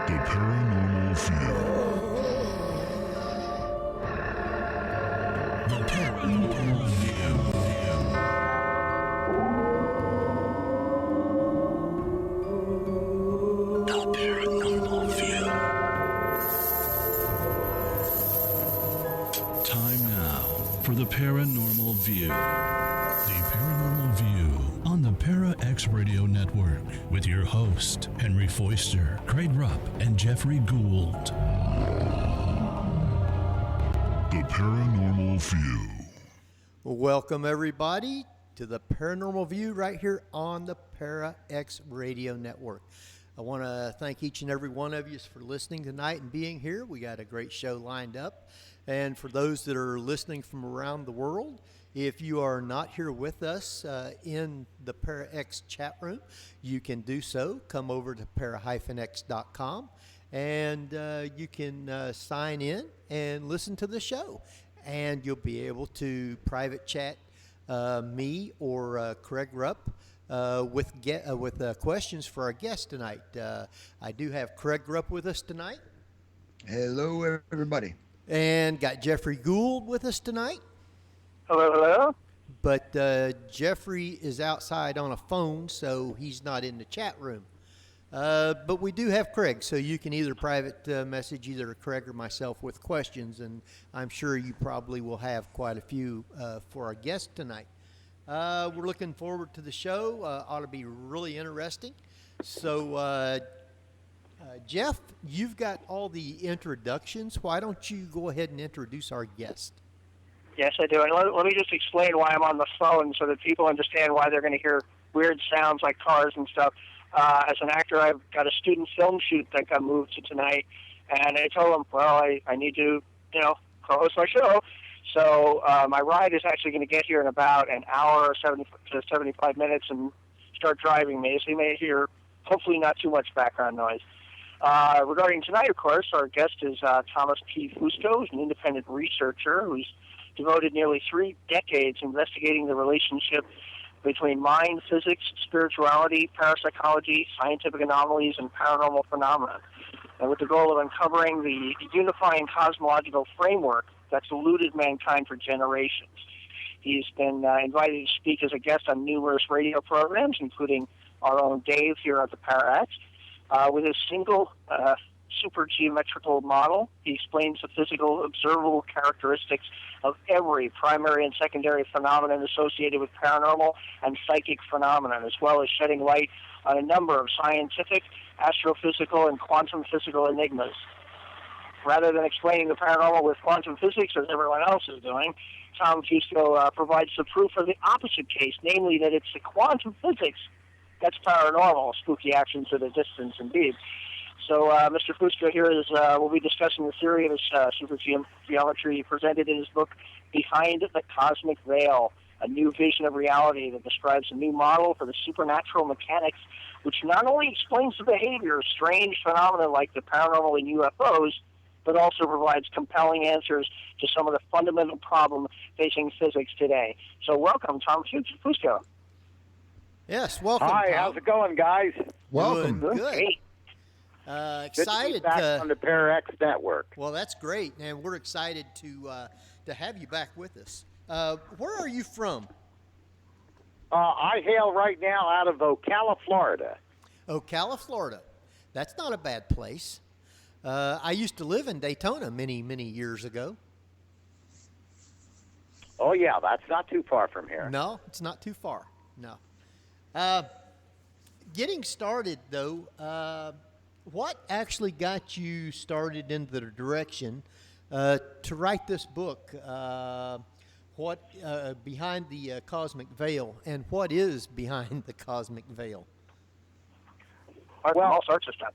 The Paranormal View. The Paranormal View. The Paranormal View. Time now for the Paranormal View. The Paranormal View on the Para X Radio Network with your host, Henry Foister, Craig Rupp, and Jeffrey Gould. The Paranormal View. Welcome, everybody, to the Paranormal View right here on the Para X Radio Network. I want to thank each and every one of you for listening tonight and being here. We got a great show lined up. And for those that are listening from around the world, if you are not here with us in the Para-X chat room, you can do so. Come over to para-x.com and you can sign in and listen to the show. And you'll be able to private chat me or Craig Rupp with questions for our guest tonight. I do have Craig Rupp with us tonight. Hello, everybody. And got Jeffrey Gould with us tonight. Hello, hello. But Jeffrey is outside on a phone, so he's not in the chat room. But we do have Craig, so you can either private message either Craig or myself with questions, and I'm sure you probably will have quite a few for our guest tonight. We're looking forward to the show. Ought to be really interesting. So, Jeff, you've got all the introductions. Why don't you go ahead and introduce our guest? Yes, I do. And let me just explain why I'm on the phone so that people understand why they're going to hear weird sounds like cars and stuff. As an actor, I've got a student film shoot that got moved to tonight, and I told them, well, I need to, co-host my show. So my ride is actually going to get here in about an hour or 70 to 75 minutes and start driving me. So you may hear, hopefully, not too much background noise. Regarding tonight, of course, our guest is Thomas P. Fusco, who's an independent researcher who's devoted nearly 3 decades investigating the relationship between mind, physics, spirituality, parapsychology, scientific anomalies, and paranormal phenomena, and with the goal of uncovering the unifying cosmological framework that's eluded mankind for generations. He's been invited to speak as a guest on numerous radio programs, including our own Dave here at the Para-X. With his single super geometrical model, he explains the physical, observable characteristics of every primary and secondary phenomenon associated with paranormal and psychic phenomena, as well as shedding light on a number of scientific, astrophysical, and quantum physical enigmas. Rather than explaining the paranormal with quantum physics, as everyone else is doing, Tom Fusco provides the proof of the opposite case, namely that it's the quantum physics that's paranormal, spooky actions at a distance indeed. So Mr. Fusco here will be discussing the theory of his super geometry presented in his book, Behind the Cosmic Veil, a new vision of reality that describes a new model for the supernatural mechanics, which not only explains the behavior of strange phenomena like the paranormal and UFOs, but also provides compelling answers to some of the fundamental problems facing physics today. So welcome, Tom Fusco. Yes, welcome. Hi, Tom. how's it going, guys? Welcome. Good. Great. Excited Good to be back on the Para-X network. Well, that's great, and we're excited to have you back with us. Where are you from? I hail right now out of Ocala, Florida. Ocala, Florida. That's not a bad place. I used to live in Daytona many, many years ago. Oh, yeah, that's not too far from here. No, it's not too far. No. Getting started, though, what actually got you started in the direction to write this book? What Behind the Cosmic Veil, and what is behind the Cosmic Veil? Well, all sorts of stuff.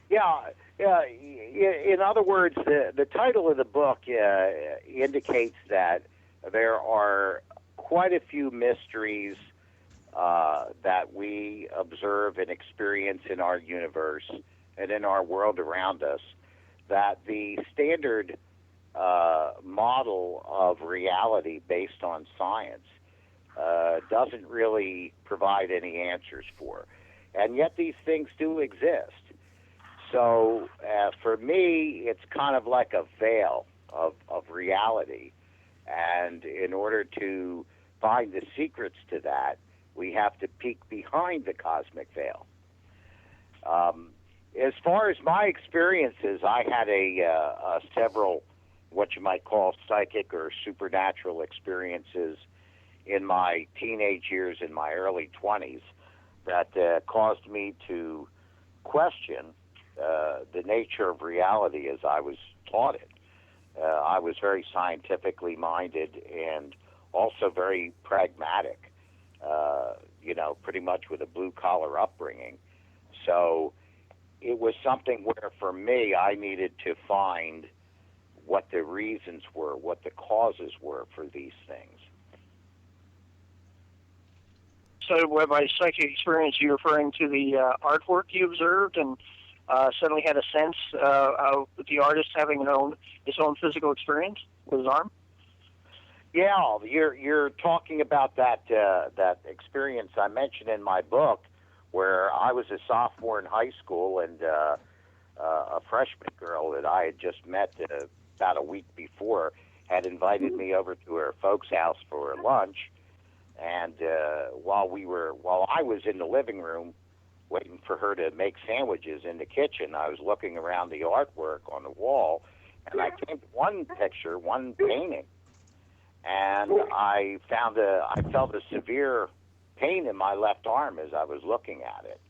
Yeah. In other words, the title of the book indicates that there are quite a few mysteries that we observe and experience in our universe and in our world around us, that the standard model of reality based on science doesn't really provide any answers for. And yet these things do exist. So for me, it's kind of like a veil of reality. And in order to find the secrets to that, we have to peek behind the cosmic veil. As far as my experiences, I had several what you might call psychic or supernatural experiences in my teenage years, in my early 20s, that caused me to question the nature of reality as I was taught it. I was very scientifically minded and also very pragmatic, pretty much with a blue-collar upbringing. So it was something where, for me, I needed to find what the reasons were, what the causes were for these things. So by psychic experience, you're referring to the artwork you observed and suddenly had a sense of the artist having his own physical experience with his arm? Yeah, you're talking about that experience I mentioned in my book, where I was a sophomore in high school, and a freshman girl that I had just met about a week before had invited me over to her folks' house for lunch. And while I was in the living room waiting for her to make sandwiches in the kitchen, I was looking around the artwork on the wall, and I came to one picture, one painting, and I felt a severe pain in my left arm as I was looking at it.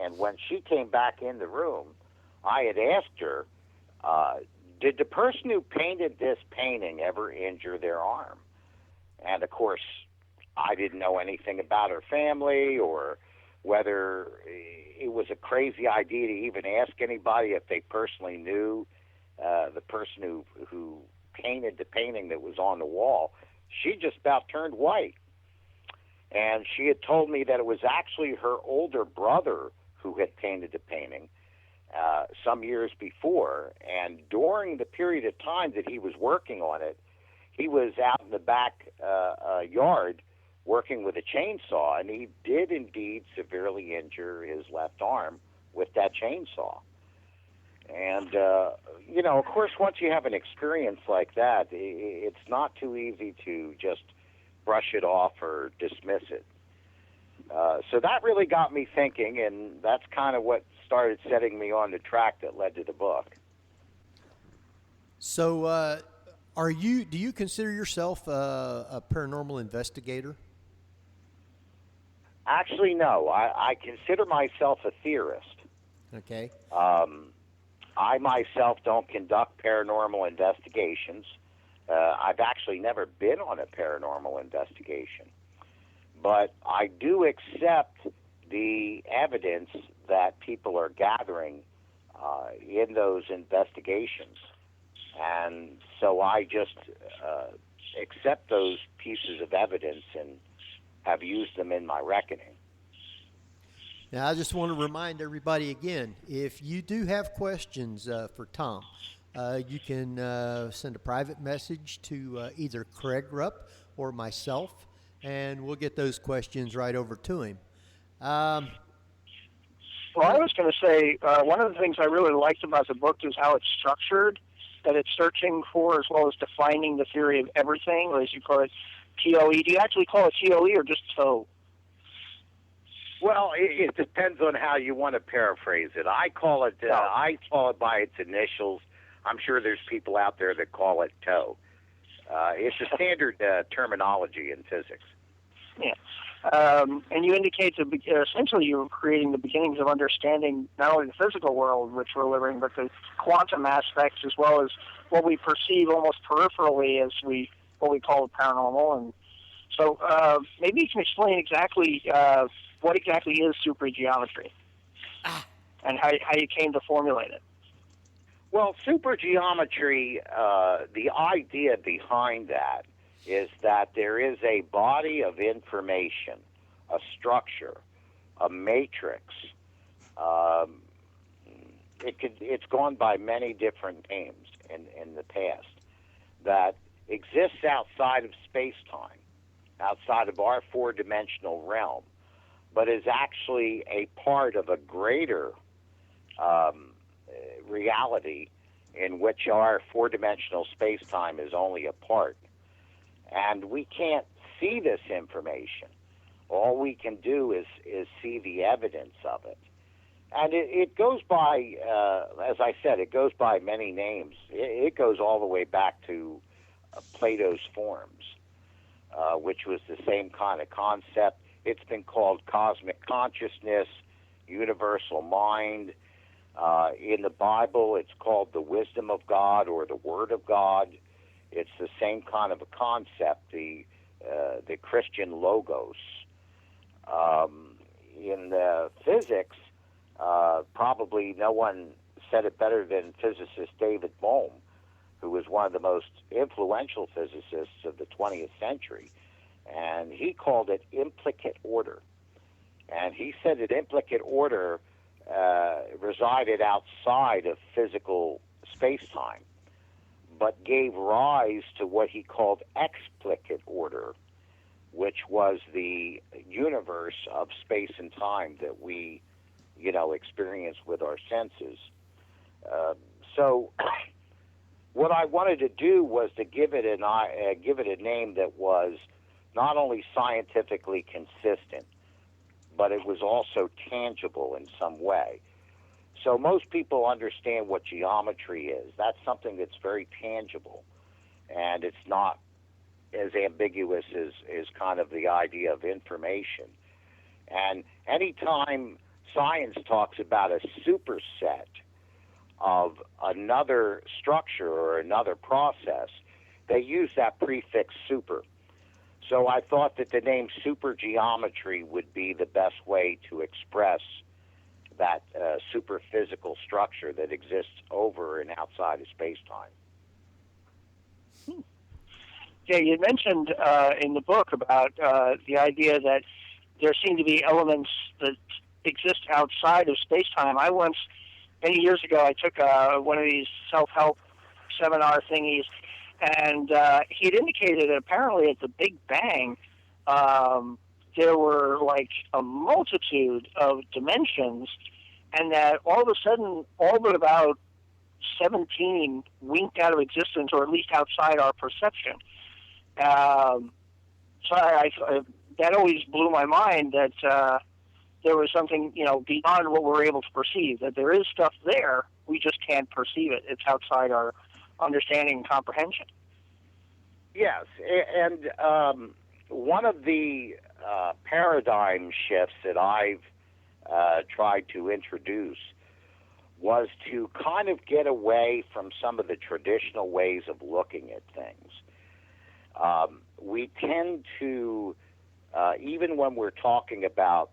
And when she came back in the room, I had asked her, did the person who painted this painting ever injure their arm? And of course, I didn't know anything about her family or whether it was a crazy idea to even ask anybody if they personally knew the person who painted the painting that was on the wall. She just about turned white. And she had told me that it was actually her older brother who had painted the painting some years before. And during the period of time that he was working on it, he was out in the back yard working with a chainsaw, and he did indeed severely injure his left arm with that chainsaw. And, of course, once you have an experience like that, it's not too easy to just brush it off or dismiss it. So that really got me thinking, and that's kind of what started setting me on the track that led to the book. So, do you consider yourself a paranormal investigator? Actually, no. I consider myself a theorist. Okay. I myself don't conduct paranormal investigations. I've actually never been on a paranormal investigation. But I do accept the evidence that people are gathering in those investigations. And so I just accept those pieces of evidence and have used them in my reckoning. Now, I just want to remind everybody again, if you do have questions for Tom, you can send a private message to either Craig Rupp or myself, and we'll get those questions right over to him. Well, I was going to say, one of the things I really liked about the book is how it's structured, that it's searching for as well as defining the theory of everything, or as you call it, TOE. Do you actually call it TOE or just TOE? Well, it depends on how you want to paraphrase it. I call it by its initials. I'm sure there's people out there that call it TOE. It's a standard terminology in physics. Yeah. And you indicate that essentially you're creating the beginnings of understanding not only the physical world in which we're living, but the quantum aspects as well as what we perceive almost peripherally as what we call the paranormal. And so maybe you can explain exactly what exactly is supergeometry and how you came to formulate it. Well, supergeometry, the idea behind that is that there is a body of information, a structure, a matrix. It's gone by many different names in the past, that exists outside of space-time, outside of our four-dimensional realm, but is actually a part of a greater reality in which our four-dimensional space-time is only a part. And we can't see this information. All we can do is see the evidence of it. And it goes by, as I said, it goes by many names. It goes all the way back to Plato's Forms, which was the same kind of concept. It's been called cosmic consciousness, universal mind. In the Bible, it's called the wisdom of God or the Word of God. It's the same kind of a concept, the Christian logos. In physics, probably no one said it better than physicist David Bohm, who was one of the most influential physicists of the 20th century. And he called it implicate order. And he said that implicate order resided outside of physical space-time, but gave rise to what he called explicate order, which was the universe of space and time that we, experience with our senses. So what I wanted to do was to give it a name that was not only scientifically consistent, but it was also tangible in some way. So most people understand what geometry is. That's something that's very tangible, and it's not as ambiguous as kind of the idea of information. And anytime science talks about a superset of another structure or another process, they use that prefix super. So I thought that the name supergeometry would be the best way to express that superphysical structure that exists over and outside of space-time. Yeah, you mentioned in the book about the idea that there seem to be elements that exist outside of space-time. I once, many years ago, I took one of these self-help seminar thingies, and he had indicated that apparently at the Big Bang, there were like a multitude of dimensions, and that all of a sudden, all but about 17 winked out of existence, or at least outside our perception. So that always blew my mind that there was something, beyond what we're able to perceive, that there is stuff there, we just can't perceive it. It's outside our understanding and comprehension. Yes, and one of the paradigm shifts that I've tried to introduce was to kind of get away from some of the traditional ways of looking at things. We tend to, even when we're talking about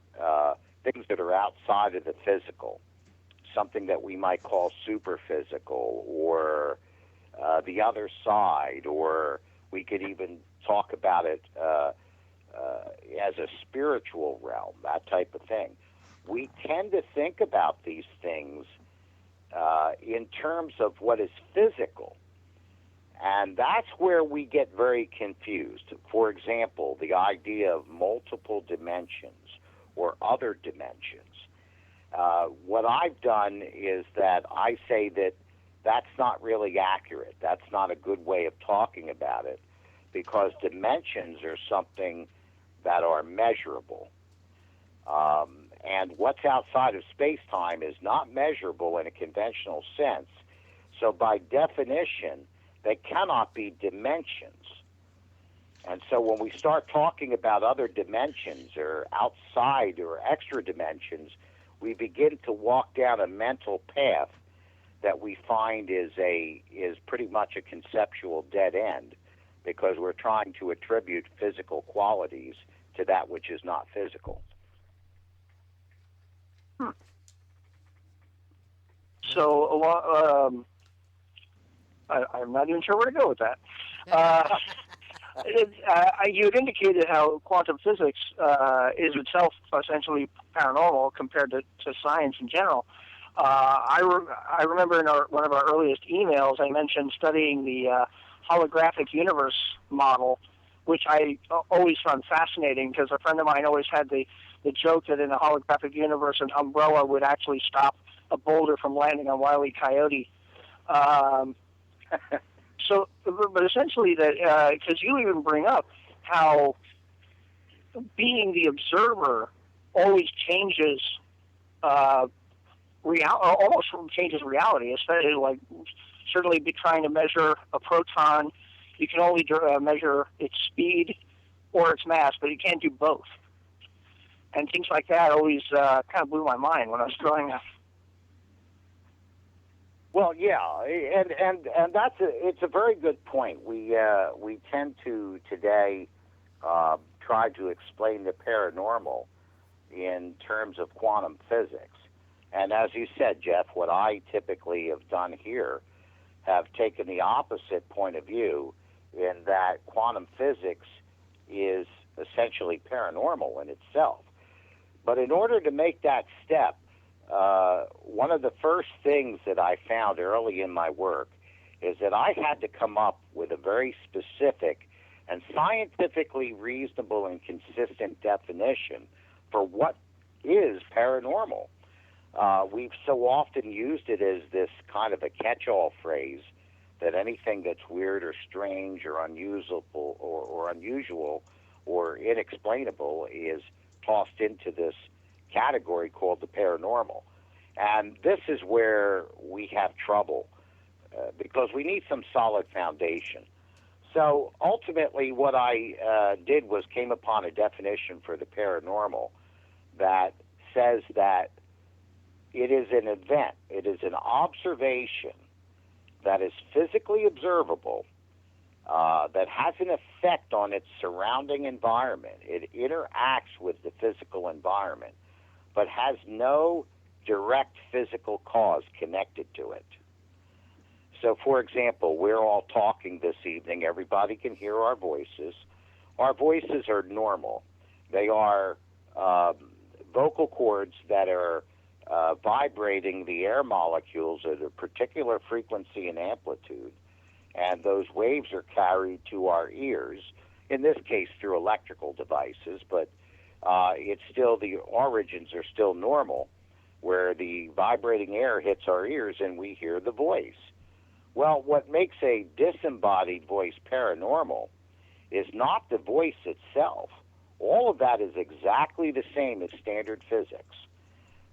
things that are outside of the physical, something that we might call superphysical or the other side, or we could even talk about it as a spiritual realm, that type of thing. We tend to think about these things in terms of what is physical. And that's where we get very confused. For example, the idea of multiple dimensions or other dimensions. What I've done is that I say that that's not really accurate. That's not a good way of talking about it, because dimensions are something that are measurable. And what's outside of space-time is not measurable in a conventional sense. So by definition, they cannot be dimensions. And so when we start talking about other dimensions or outside or extra dimensions, we begin to walk down a mental path that we find is pretty much a conceptual dead end, because we're trying to attribute physical qualities to that which is not physical. So, I'm not even sure where to go with that. You had indicated how quantum physics is itself essentially paranormal compared to science in general. I remember in one of our earliest emails, I mentioned studying the holographic universe model, which I always found fascinating, because a friend of mine always had the joke that in a holographic universe, an umbrella would actually stop a boulder from landing on Wile E. Coyote. So, but essentially that, because you even bring up how being the observer always changes, almost changes reality. Especially like certainly be trying to measure a proton, you can only measure its speed or its mass, but you can't do both. And things like that always kind of blew my mind when I was growing up. Well, yeah, and it's a very good point. We tend to today try to explain the paranormal in terms of quantum physics, and as you said, Jeff, what I typically have done here have taken the opposite point of view, in that quantum physics is essentially paranormal in itself. But in order to make that step, one of the first things that I found early in my work is that I had to come up with a very specific and scientifically reasonable and consistent definition for what is paranormal. We've so often used it as this kind of a catch-all phrase that anything that's weird or strange or unusual or inexplainable is tossed into this category called the paranormal. And this is where we have trouble because we need some solid foundation. So ultimately what I did was came upon a definition for the paranormal that says that it is an event, it is an observation that is physically observable, that has an effect on its surrounding environment. It interacts with the physical environment, but has no direct physical cause connected to it. So, for example, we're all talking this evening. Everybody can hear our voices. Our voices are normal. They are vocal cords that are vibrating the air molecules at a particular frequency and amplitude, and those waves are carried to our ears, in this case through electrical devices, but it's still, the origins are still normal, where the vibrating air hits our ears and we hear the voice. Well, what makes a disembodied voice paranormal is not the voice itself. All of that is exactly the same as standard physics.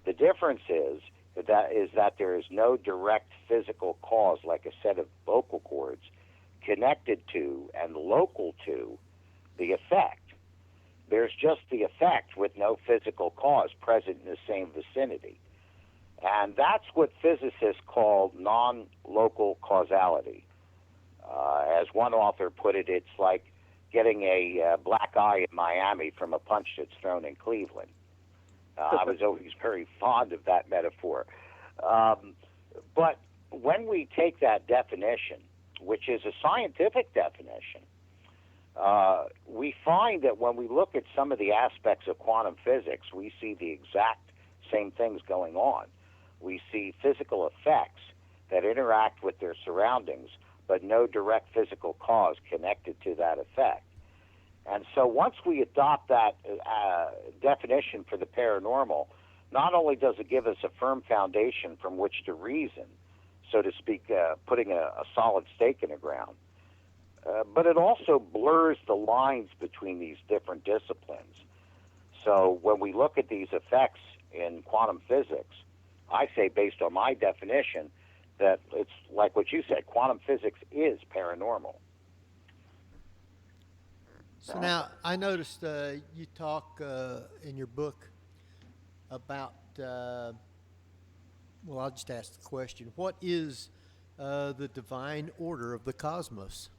The difference is that there is no direct physical cause, like a set of vocal cords, connected to and local to the effect. There's just the effect with no physical cause present in the same vicinity. And that's what physicists call non-local causality. As one author put it, it's like getting a black eye in Miami from a punch that's thrown in Cleveland. I was always very fond of that metaphor. But when we take that definition, which is a scientific definition, we find that when we look at some of the aspects of quantum physics, we see the exact same things going on. We see physical effects that interact with their surroundings, but no direct physical cause connected to that effect. And so once we adopt that definition for the paranormal, not only does it give us a firm foundation from which to reason, so to speak, putting a solid stake in the ground, but it also blurs the lines between these different disciplines. So when we look at these effects in quantum physics, I say, based on my definition, that it's like what you said, quantum physics is paranormal. So now, I noticed you talk in your book about, well, I'll just ask the question, what is the divine order of the cosmos?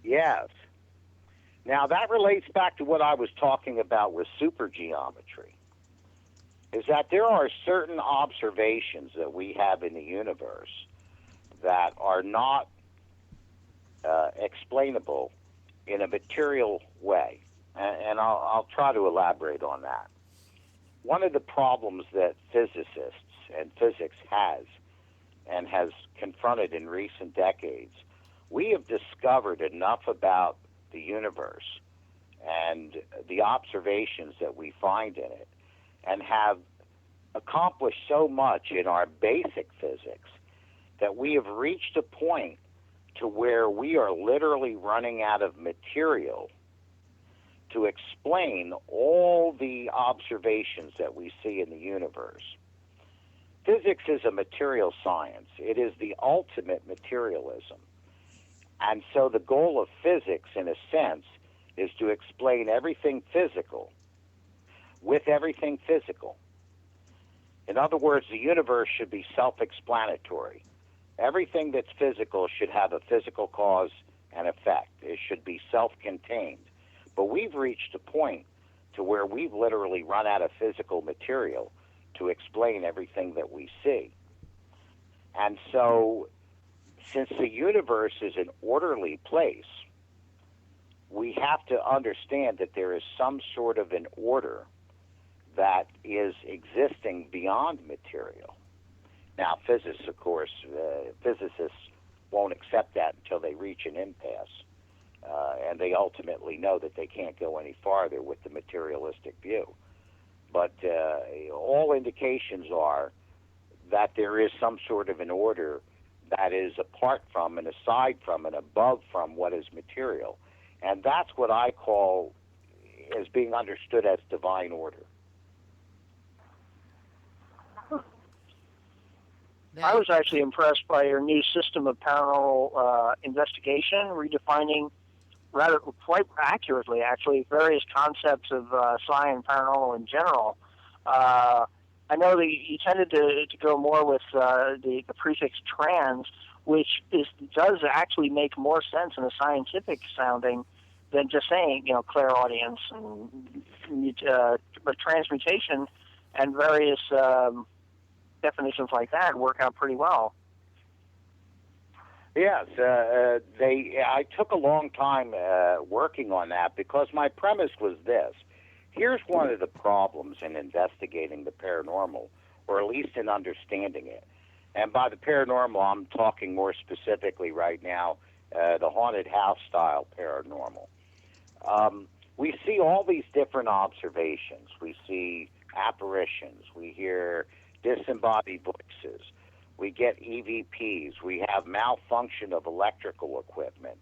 Yes. Now, that relates back to what I was talking about with supergeometry, is that there are certain observations that we have in the universe that are not explainable in a material way. And I'll try to elaborate on that. One of the problems that physicists and physics has and has confronted in recent decades, we have discovered enough about the universe and the observations that we find in it, and have accomplished so much in our basic physics that we have reached a point to where we are literally running out of material to explain all the observations that we see in the universe. Physics is a material science. It is the ultimate materialism. And so the goal of physics, in a sense, is to explain everything physical with everything physical. In other words, the universe should be self-explanatory. Everything that's physical should have a physical cause and effect. It should be self-contained. But we've reached a point to where we've literally run out of physical material to explain everything that we see. And so, since the universe is an orderly place, we have to understand that there is some sort of an order that is existing beyond material. Now, physicists, of course, physicists won't accept that until they reach an impasse. And they ultimately know that they can't go any farther with the materialistic view. But all indications are that there is some sort of an order that is apart from and aside from and above from what is material. And that's what I call as being understood as divine order. I was actually impressed by your new system of paranormal investigation, redefining rather quite accurately, actually, various concepts of science and paranormal in general. I know that you tended to go more with the prefix trans, which does actually make more sense in a scientific sounding than just saying, clairaudience and but transmutation and various definitions like that work out pretty well. Yes, I took a long time working on that because my premise was this. Here's one of the problems in investigating the paranormal, or at least in understanding it. And by the paranormal, I'm talking more specifically right now, the haunted house style paranormal. We see all these different observations. We see apparitions. We hear disembodied voices. We get EVPs. We have malfunction of electrical equipment.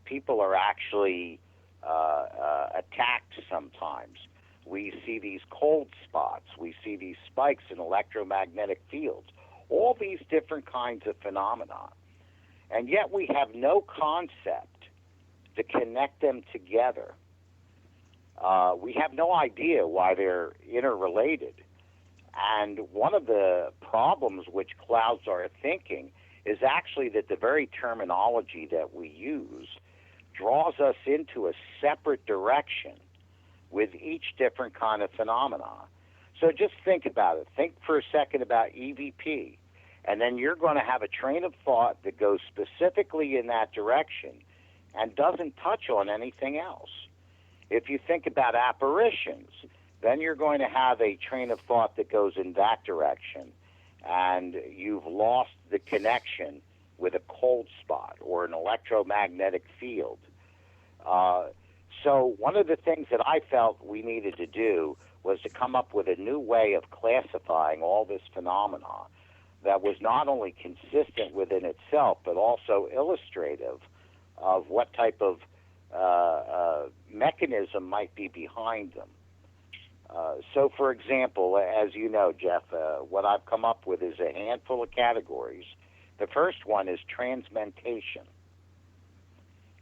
People are actually attacked sometimes. We see these cold spots. We see these spikes in electromagnetic fields. All these different kinds of phenomena. And yet we have no concept to connect them together. We have no idea why they're interrelated. And one of the problems which clouds our thinking is actually that the very terminology that we use draws us into a separate direction with each different kind of phenomena. So just think about it. Think for a second about EVP, and then you're going to have a train of thought that goes specifically in that direction and doesn't touch on anything else. If you think about apparitions, then you're going to have a train of thought that goes in that direction, and you've lost the connection with a cold spot or an electromagnetic field. So one of the things that I felt we needed to do was to come up with a new way of classifying all this phenomena that was not only consistent within itself, but also illustrative of what type of mechanism might be behind them. So, for example, as you know, Jeff, what I've come up with is a handful of categories. The first one is transmentation.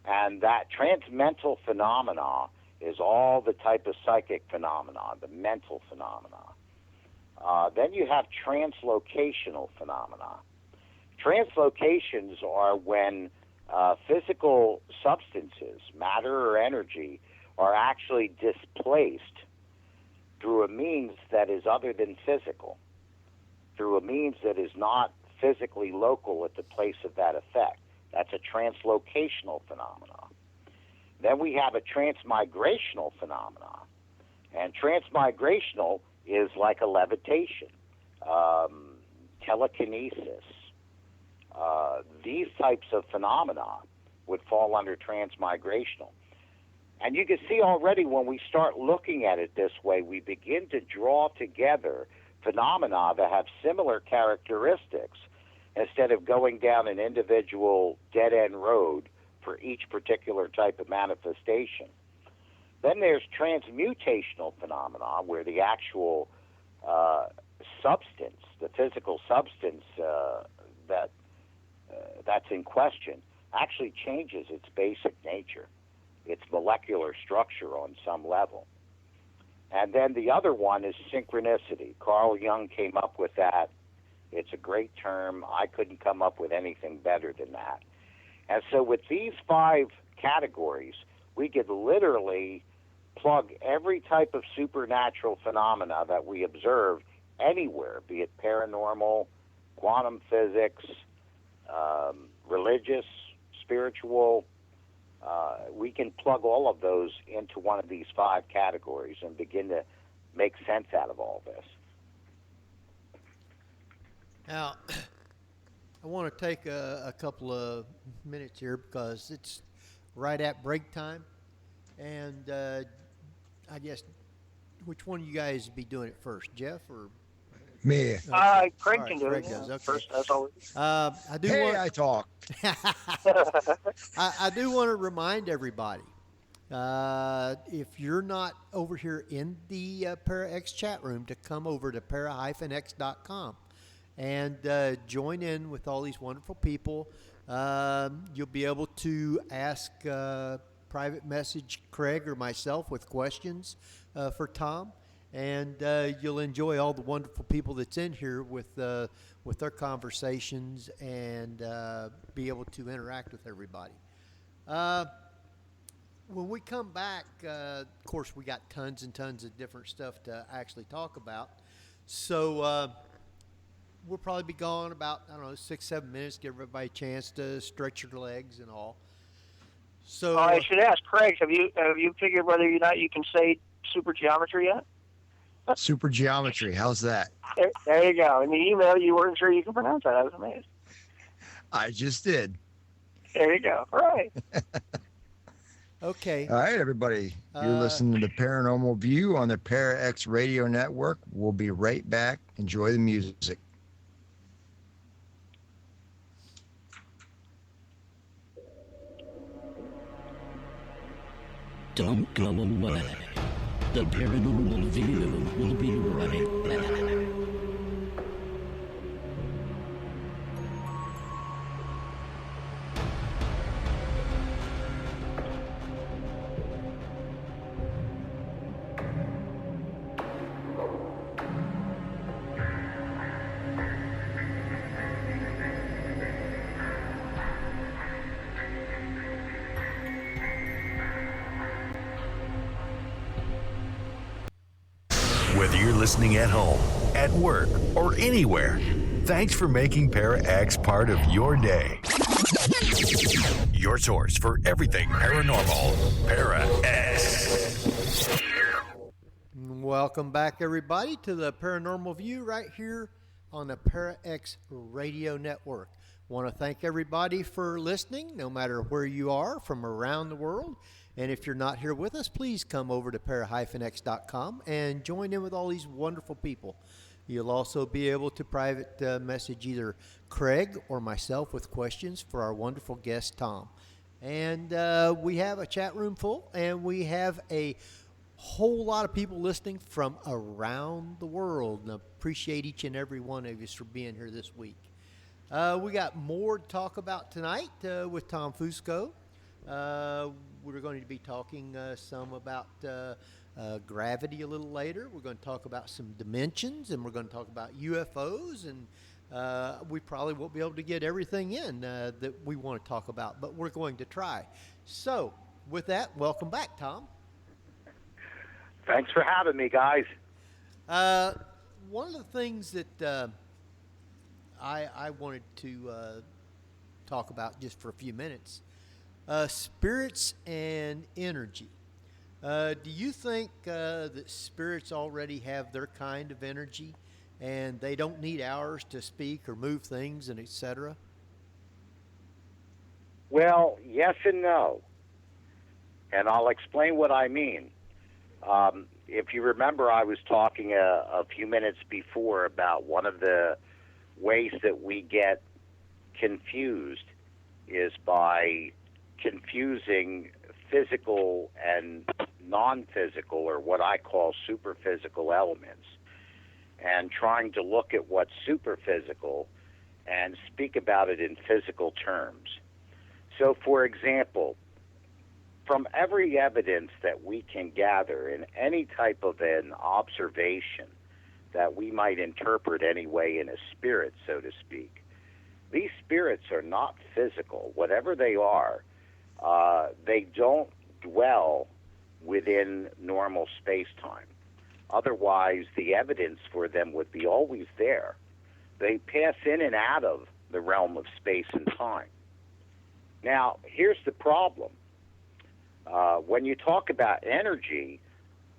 And that transmental phenomena is all the type of psychic phenomena, the mental phenomena. Then you have translocational phenomena. Translocations are when physical substances, matter or energy, are actually displaced through a means that is other than physical, through a means that is not physically local at the place of that effect. That's a translocational phenomenon. Then we have a transmigrational phenomenon. And transmigrational is like a levitation, telekinesis. These types of phenomena would fall under transmigrational. And you can see already when we start looking at it this way, we begin to draw together phenomena that have similar characteristics instead of going down an individual dead-end road for each particular type of manifestation. Then there's transmutational phenomena where the actual substance, the physical substance that's in question, actually changes its basic nature, its molecular structure on some level. And then the other one is synchronicity. Carl Jung came up with that. It's a great term. I couldn't come up with anything better than that. And so with these 5 categories, we could literally plug every type of supernatural phenomena that we observe anywhere, be it paranormal, quantum physics, religious, spiritual. We can plug all of those into one of these 5 categories and begin to make sense out of all this. Now, I want to take a couple of minutes here because it's right at break time. And I guess, which one of you guys be doing it first, Jeff or Me. Craig can do Craig it. does. Okay. First, as always. I do Hey, want. I talk. I do want to remind everybody, if you're not over here in the ParaX chat room, to come over to para-x.com and join in with all these wonderful people. You'll be able to ask private message Craig or myself with questions for Tom, and you'll enjoy all the wonderful people that's in here with their conversations and be able to interact with everybody. When we come back, of course, we got tons and tons of different stuff to actually talk about. So we'll probably be gone about, 6-7 minutes, give everybody a chance to stretch your legs and all. So I should ask Craig, have you figured whether or not you can say supergeometry yet? Supergeometry. How's that? There you go. In the email, you weren't sure you could pronounce that. I was amazed. I just did. There you go. All right. Okay. All right, everybody. You're listening to Paranormal View on the ParaX Radio Network. We'll be right back. Enjoy the music. Don't go away. The Paranormal View will be right back. Whether you're listening at home, at work, or anywhere, thanks for making ParaX part of your day. Your source for everything paranormal, ParaX. Welcome back, everybody, to the Paranormal View right here on the ParaX Radio Network. Want to thank everybody for listening, no matter where you are from around the world. And if you're not here with us, please come over to para-x.com and join in with all these wonderful people. You'll also be able to private message either Craig or myself with questions for our wonderful guest, Tom. And we have a chat room full, and we have a whole lot of people listening from around the world. And I appreciate each and every one of you for being here this week. We got more to talk about tonight with Tom Fusco. We're going to be talking some about gravity a little later. We're going to talk about some dimensions, and we're going to talk about UFOs, and we probably won't be able to get everything in that we want to talk about, but we're going to try. So, with that, welcome back, Tom. Thanks for having me, guys. One of the things that I wanted to talk about just for a few minutes, spirits and energy. Do you think that spirits already have their kind of energy and they don't need ours to speak or move things and etc.? Well, yes and no. And I'll explain what I mean. if you remember, I was talking a few minutes before about one of the ways that we get confused is by confusing physical and non-physical, or what I call superphysical elements, and trying to look at what's superphysical and speak about it in physical terms. So, for example, from every evidence that we can gather in any type of an observation that we might interpret anyway in a spirit, so to speak, these spirits are not physical. Whatever they are, they don't dwell within normal space-time. Otherwise, the evidence for them would be always there. They pass in and out of the realm of space and time. Now, here's the problem. When you talk about energy,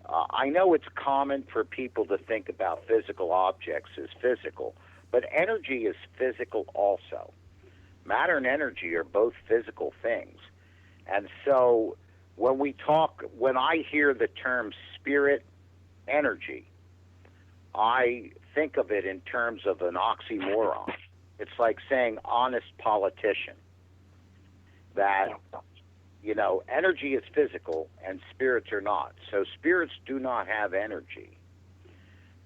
I know it's common for people to think about physical objects as physical, but energy is physical also. Matter and energy are both physical things. And so when I hear the term spirit energy, I think of it in terms of an oxymoron. It's like saying honest politician. That, energy is physical and spirits are not. So spirits do not have energy.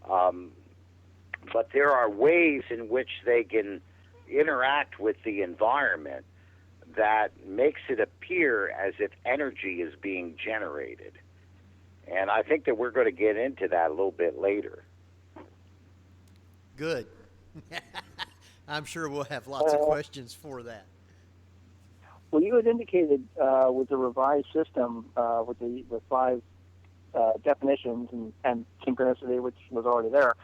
But there are ways in which they can interact with the environment that makes it appear as if energy is being generated. And I think that we're going to get into that a little bit later. Good. I'm sure we'll have lots of questions for that. Well, you had indicated with the revised system, with the 5 definitions and synchronicity, which was already there,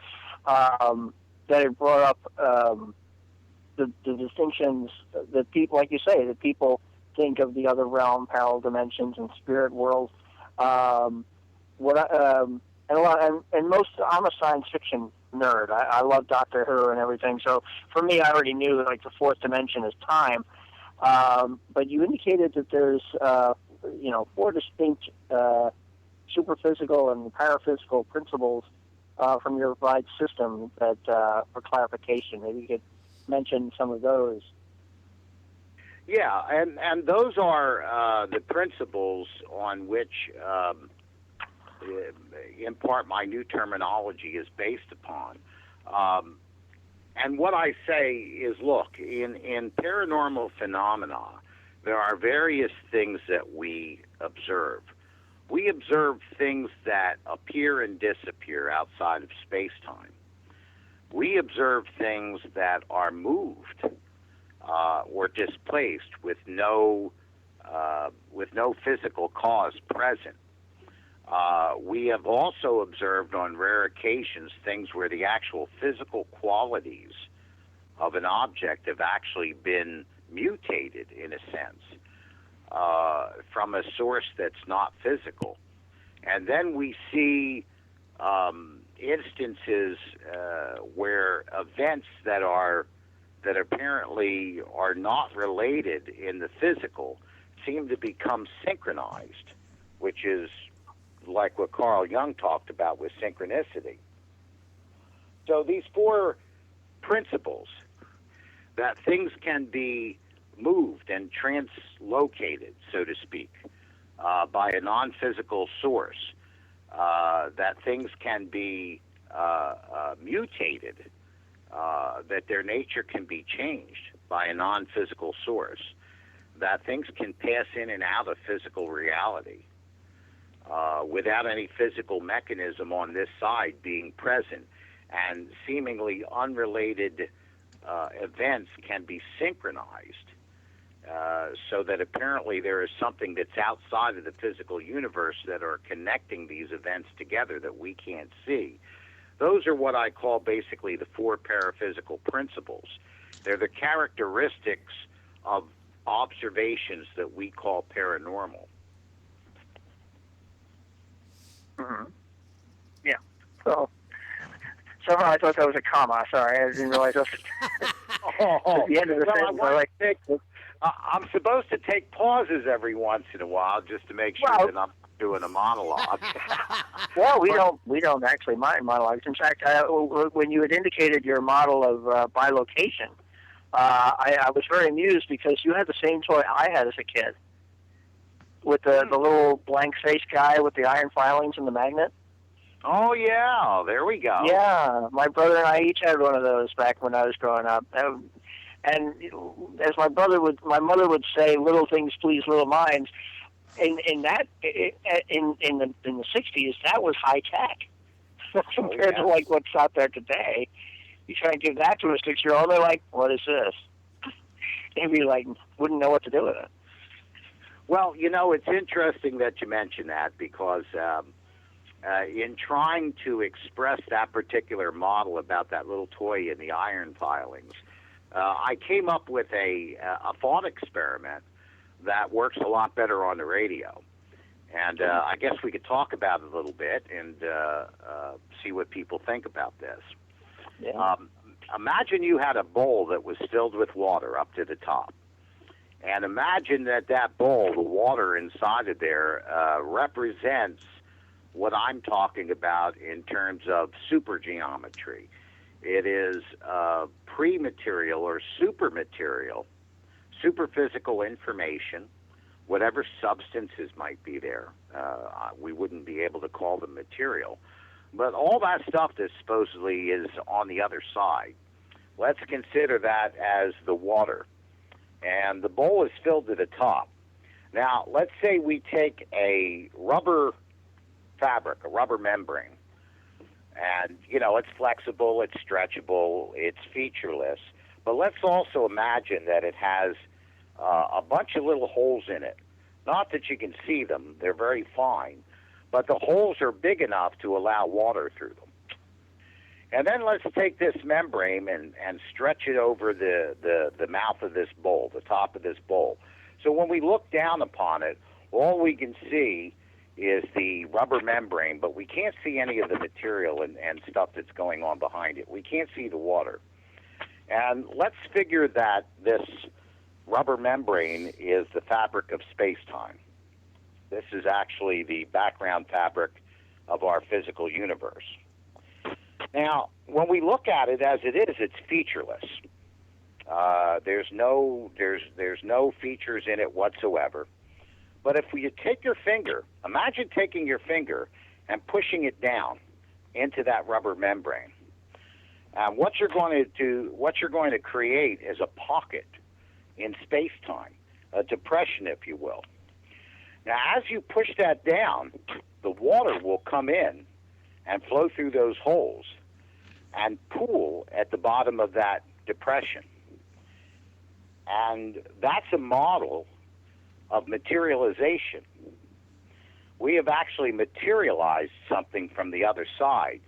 that it brought up the distinctions that people, like you say, that people think of the other realm, parallel dimensions, and spirit worlds. I'm a science fiction nerd. I love Doctor Who and everything. So for me, I already knew that, like, the 4th dimension is time. But you indicated that there's 4 distinct superphysical and paraphysical principles from your revised system that for clarification. Maybe you could mention some of those. Yeah, and those are the principles on which, in part, my new terminology is based upon. And what I say is, look, in paranormal phenomena, there are various things that we observe. We observe things that appear and disappear outside of space-time. We observe things that are moved or displaced with no physical cause present. We have also observed on rare occasions things where the actual physical qualities of an object have actually been mutated, in a sense, from a source that's not physical. And then we see instances where events that apparently are not related in the physical seem to become synchronized, which is like what Carl Jung talked about with synchronicity. So these 4 principles, that things can be moved and translocated, so to speak, by a non-physical source, that things can be mutated, that their nature can be changed by a non-physical source, that things can pass in and out of physical reality without any physical mechanism on this side being present, and seemingly unrelated events can be synchronized so that apparently there is something that's outside of the physical universe that are connecting these events together that we can't see. Those are what I call basically the 4 paraphysical principles. They're the characteristics of observations that we call paranormal. Mm-hmm. Yeah. So somehow I thought that was a comma. Sorry, I didn't realize that was at the end of the sentence. I'm supposed to take pauses every once in a while just to make sure that I'm doing a monologue. Well, we don't actually mind monologues. In fact, when you had indicated your model of bilocation, I was very amused because you had the same toy I had as a kid, with the little blank face guy with the iron filings and the magnet. Oh yeah, there we go. Yeah, my brother and I each had one of those back when I was growing up. And as my mother would say, "Little things please little minds." In the 60s, that was high tech compared to like what's out there today. You try and give that to a 6-year-old, they're like, "What is this?" They'd be like, wouldn't know what to do with it. Well, it's interesting that you mention that because in trying to express that particular model about that little toy in the iron filings, I came up with a thought experiment that works a lot better on the radio. And I guess we could talk about it a little bit and see what people think about this. Yeah. Imagine you had a bowl that was filled with water up to the top. And imagine that bowl, the water inside of there, represents what I'm talking about in terms of supergeometry. It is pre-material or supermaterial, superphysical information, whatever substances might be there. We wouldn't be able to call them material. But all that stuff that supposedly is on the other side, let's consider that as the water. And the bowl is filled to the top. Now, let's say we take a rubber fabric, a rubber membrane, and, it's flexible, it's stretchable, it's featureless. But let's also imagine that it has a bunch of little holes in it. Not that you can see them, they're very fine, but the holes are big enough to allow water through them. And then let's take this membrane and stretch it over the mouth of this bowl, the top of this bowl. So when we look down upon it, all we can see is the rubber membrane, but we can't see any of the material and stuff that's going on behind it. We can't see the water. And let's figure that this rubber membrane is the fabric of space-time. This is actually the background fabric of our physical universe. Now, when we look at it as it is, it's featureless. There's no features in it whatsoever. But if you take your finger, imagine taking your finger and pushing it down into that rubber membrane. What you're going to create is a pocket in space-time, a depression, if you will. Now, as you push that down, the water will come in and flow through those holes and pool at the bottom of that depression. And that's a model of materialization. We have actually materialized something from the other side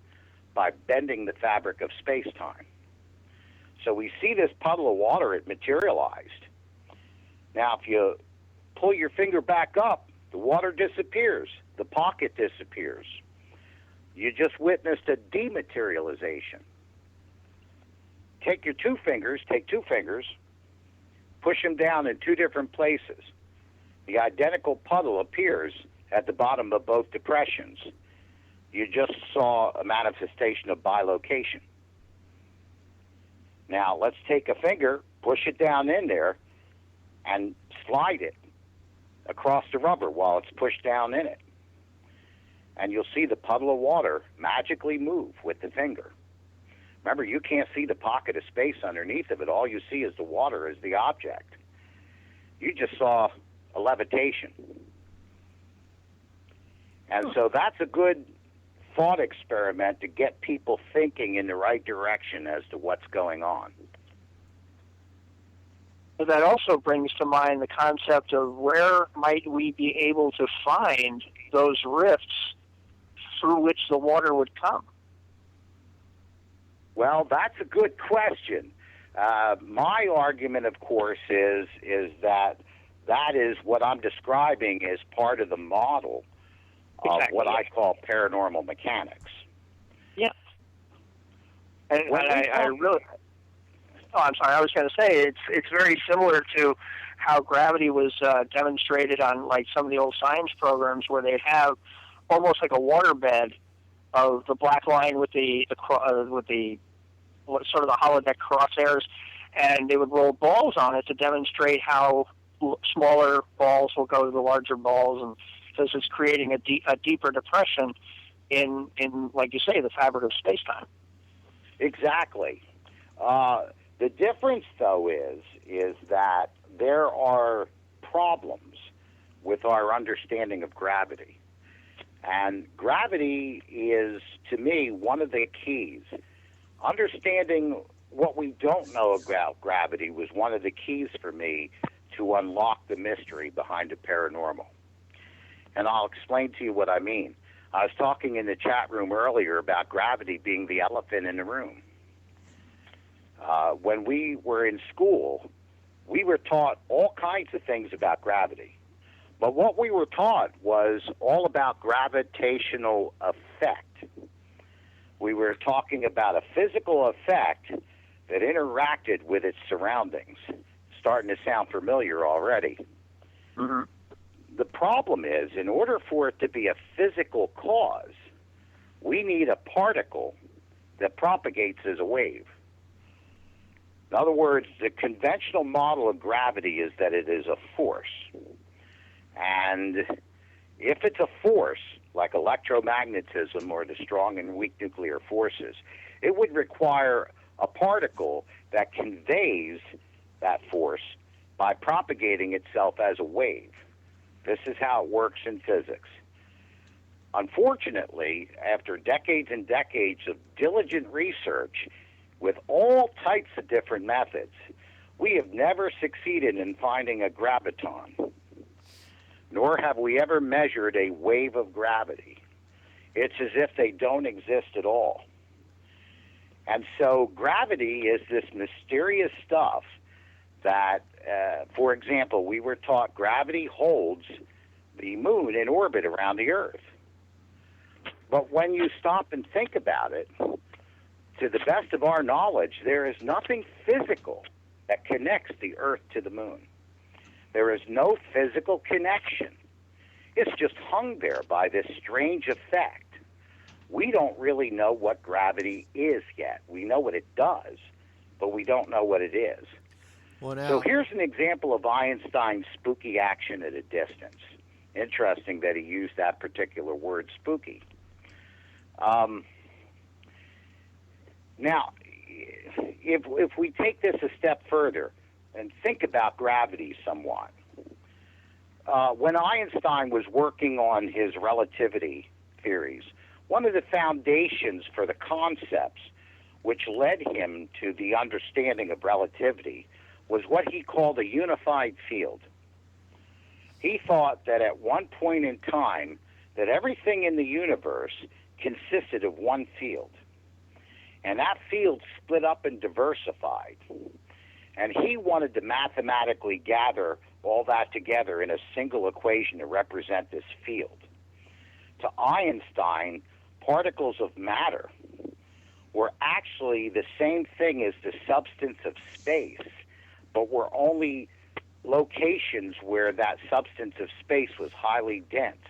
by bending the fabric of space-time. So we see this puddle of water, it materialized. Now, if you pull your finger back up, the water disappears, the pocket disappears. You just witnessed a dematerialization. Take two fingers, push them down in two different places. The identical puddle appears at the bottom of both depressions. You just saw a manifestation of bilocation. Now, let's take a finger, push it down in there, and slide it across the rubber while it's pushed down in it. And you'll see the puddle of water magically move with the finger. Remember, you can't see the pocket of space underneath of it. All you see is the water as the object. You just saw a levitation. And so that's a good thought experiment to get people thinking in the right direction as to what's going on. But that also brings to mind the concept of where might we be able to find those rifts through which the water would come? Well, that's a good question. My argument, of course, is that is what I'm describing as part of the model of what I call paranormal mechanics. Yeah. And I really... Oh, I'm sorry. I was going to say it's very similar to how gravity was demonstrated on like some of the old science programs where they'd have almost like a waterbed of the black line with the sort of the holodeck crosshairs, and they would roll balls on it to demonstrate how smaller balls will go to the larger balls, and this is creating a deeper depression in like you say, the fabric of space-time. Exactly. The difference, though, is that there are problems with our understanding of gravity. And gravity is, to me, one of the keys. Understanding what we don't know about gravity was one of the keys for me to unlock the mystery behind the paranormal. And I'll explain to you what I mean. I was talking in the chat room earlier about gravity being the elephant in the room. When we were in school, we were taught all kinds of things about gravity. But what we were taught was all about gravitational effect. We were talking about a physical effect that interacted with its surroundings. Starting to sound familiar already. Mm-hmm. The problem is, in order for it to be a physical cause, we need a particle that propagates as a wave. In other words, the conventional model of gravity is that it is a force. And if it's a force, like electromagnetism or the strong and weak nuclear forces, it would require a particle that conveys that force by propagating itself as a wave. This is how it works in physics. Unfortunately, after decades and decades of diligent research with all types of different methods, we have never succeeded in finding a graviton, nor have we ever measured a wave of gravity. It's as if they don't exist at all. And so gravity is this mysterious stuff that, for example, we were taught gravity holds the moon in orbit around the Earth. But when you stop and think about it, to the best of our knowledge, there is nothing physical that connects the Earth to the moon. There is no physical connection. It's just hung there by this strange effect. We don't really know what gravity is yet. We know what it does, but we don't know what it is. Well, now, so here's an example of Einstein's spooky action at a distance. Interesting that he used that particular word, spooky. Now, if we take this a step further and think about gravity somewhat, when Einstein was working on his relativity theories, one of the foundations for the concepts which led him to the understanding of relativity was what he called a unified field. He thought that at one point in time that everything in the universe consisted of one field. And that field split up and diversified. And he wanted to mathematically gather all that together in a single equation to represent this field. To Einstein, particles of matter were actually the same thing as the substance of space, but were only locations where that substance of space was highly dense.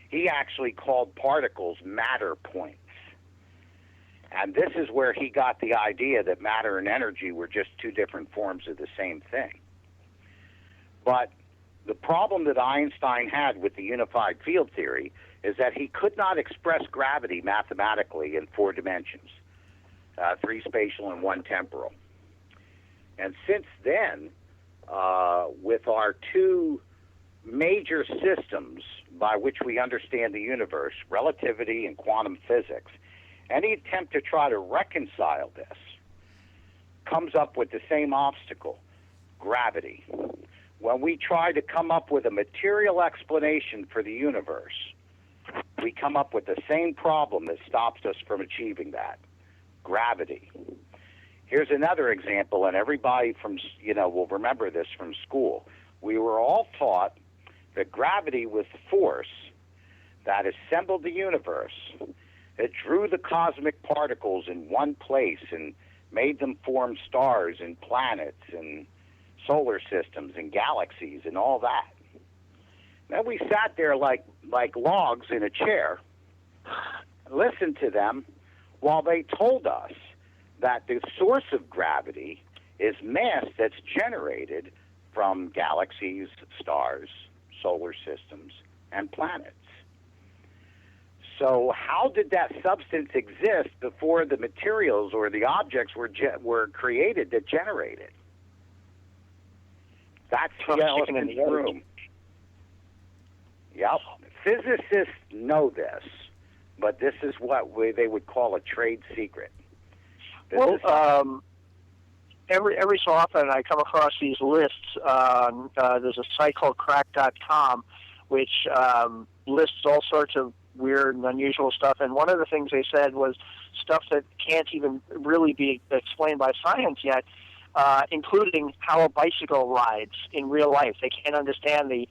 He actually called particles matter points. And this is where he got the idea that matter and energy were just two different forms of the same thing. But the problem that Einstein had with the unified field theory is that he could not express gravity mathematically in 4 dimensions, 3 spatial and 1 temporal. And since then, with our 2 major systems by which we understand the universe, relativity and quantum physics, any attempt to try to reconcile this comes up with the same obstacle, gravity. When we try to come up with a material explanation for the universe, we come up with the same problem that stops us from achieving that, gravity. Here's another example, and everybody will remember this from school. We were all taught that gravity was the force that assembled the universe. It drew the cosmic particles in one place and made them form stars and planets and solar systems and galaxies and all that. Then we sat there like logs in a chair, listened to them while they told us that the source of gravity is mass that's generated from galaxies, stars, solar systems, and planets. So how did that substance exist before the materials or the objects were created that generate it? That's the elephant in the room. Yep. Physicists know this, but this is what they would call a trade secret. Every so often I come across these lists. There's a site called crack.com, which lists all sorts of weird and unusual stuff. And one of the things they said was stuff that can't even really be explained by science yet, including how a bicycle rides in real life. They can't understand the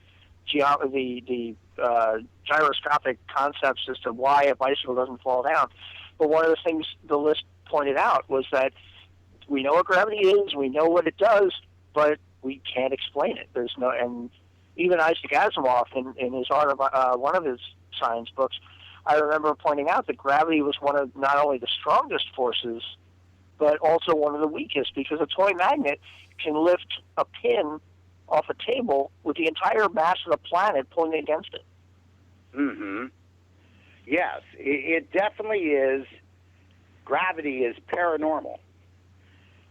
gyroscopic concepts as to why a bicycle doesn't fall down. But one of the things the list pointed out was that we know what gravity is, we know what it does, but we can't explain it. There's no, and even Isaac Asimov in his one of his science books, I remember pointing out that gravity was one of not only the strongest forces, but also one of the weakest, because a toy magnet can lift a pin off a table with the entire mass of the planet pulling against it. Mm-hmm. Yes, it definitely is. Gravity is paranormal.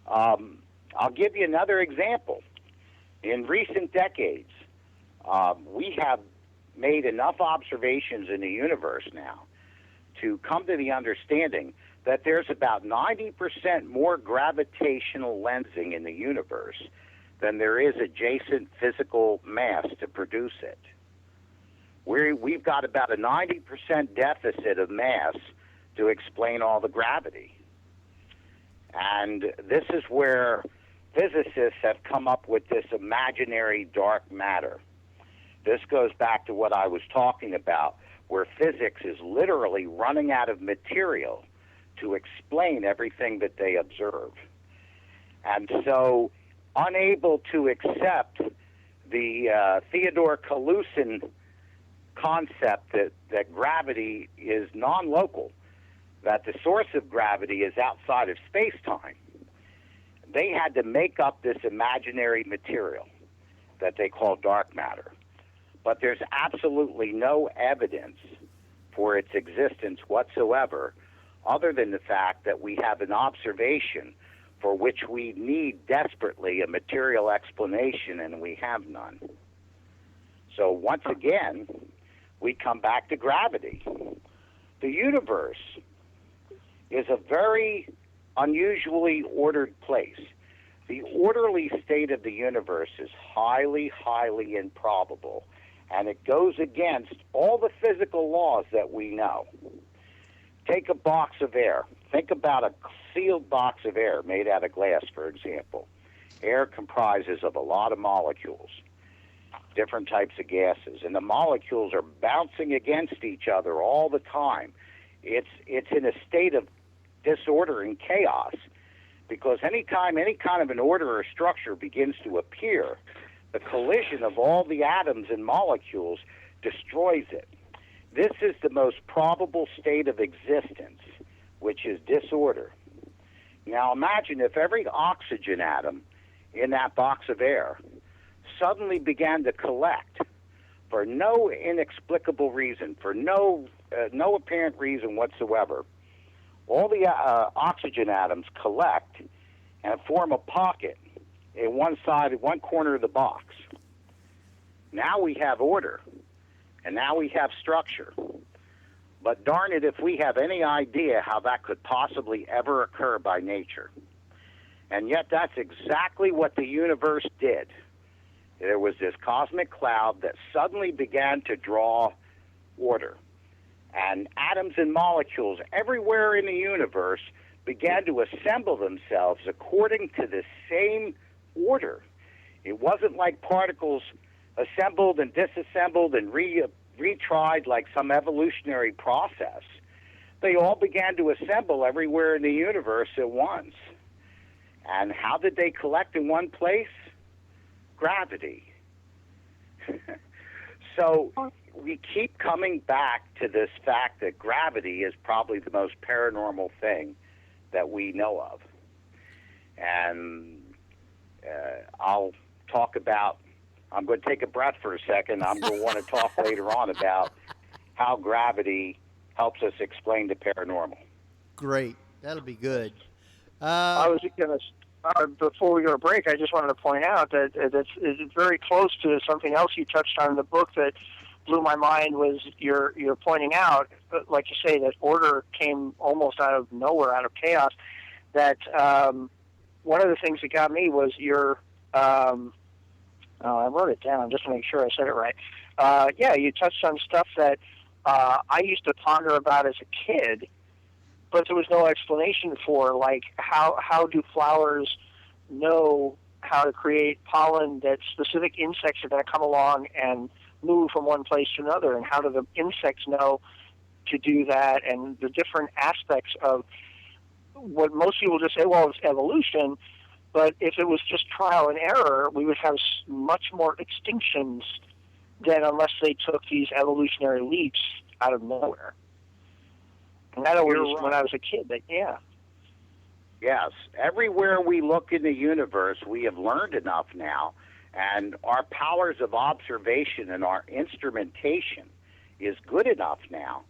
I'll give you another example. In recent decades, we have made enough observations in the universe now to come to the understanding that there's about 90% more gravitational lensing in the universe than there is adjacent physical mass to produce it. We've got about a 90% deficit of mass to explain all the gravity. And this is where physicists have come up with this imaginary dark matter. This goes back to what I was talking about, where physics is literally running out of material to explain everything that they observe. And so, unable to accept the Theodore Kalusin concept that gravity is non-local, that the source of gravity is outside of space-time, they had to make up this imaginary material that they call dark matter. But there's absolutely no evidence for its existence whatsoever, other than the fact that we have an observation for which we need desperately a material explanation, and we have none. So once again, we come back to gravity. The universe is a very unusually ordered place. The orderly state of the universe is highly, highly improbable, and it goes against all the physical laws that we know. Take a box of air. Think about a sealed box of air made out of glass, for example. Air comprises of a lot of molecules, different types of gases, and the molecules are bouncing against each other all the time. It's in a state of disorder and chaos, because anytime any kind of an order or structure begins to appear, the collision of all the atoms and molecules destroys it. This is the most probable state of existence, which is disorder. Now imagine if every oxygen atom in that box of air suddenly began to collect for no inexplicable reason, for no apparent reason whatsoever. All the oxygen atoms collect and form a pocket in one corner of the box. Now we have order, and now we have structure. But darn it if we have any idea how that could possibly ever occur by nature. And yet that's exactly what the universe did. There was this cosmic cloud that suddenly began to draw order. And atoms and molecules everywhere in the universe began to assemble themselves according to the same order. It wasn't like particles assembled and disassembled and retried like some evolutionary process. They all began to assemble everywhere in the universe at once. And how did they collect in one place? gravity. So we keep coming back to this fact that gravity is probably the most paranormal thing that we know of. And I'll talk about, I'm going to take a breath for a second. I'm going to want to talk later on about how gravity helps us explain the paranormal. Great. That'll be good. I was going to, before we go to break, I just wanted to point out that it's very close to something else you touched on in the book that blew my mind. Was you're pointing out, like you say, that order came almost out of nowhere, out of chaos. That one of the things that got me was your, I wrote it down just to make sure I said it right. Yeah, you touched on stuff that I used to ponder about as a kid, but there was no explanation for, like how do flowers know how to create pollen that specific insects are going to come along and move from one place to another, and how do the insects know to do that, and the different aspects of what most people just say, well, it's evolution, but if it was just trial and error, we would have much more extinctions than unless they took these evolutionary leaps out of nowhere. And that always, when I was a kid, yeah. Yes. Everywhere we look in the universe, we have learned enough now, and our powers of observation and our instrumentation is good enough now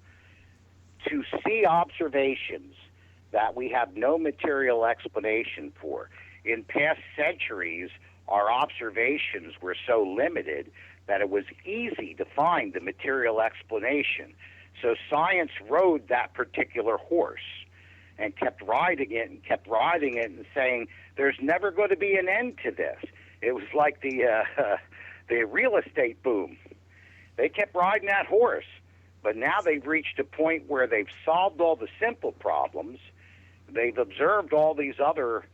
to see observations that we have no material explanation for. In past centuries, our observations were so limited that it was easy to find the material explanation. So science rode that particular horse and kept riding it and saying, there's never going to be an end to this. It was like the real estate boom. They kept riding that horse, but now they've reached a point where they've solved all the simple problems. They've observed all these other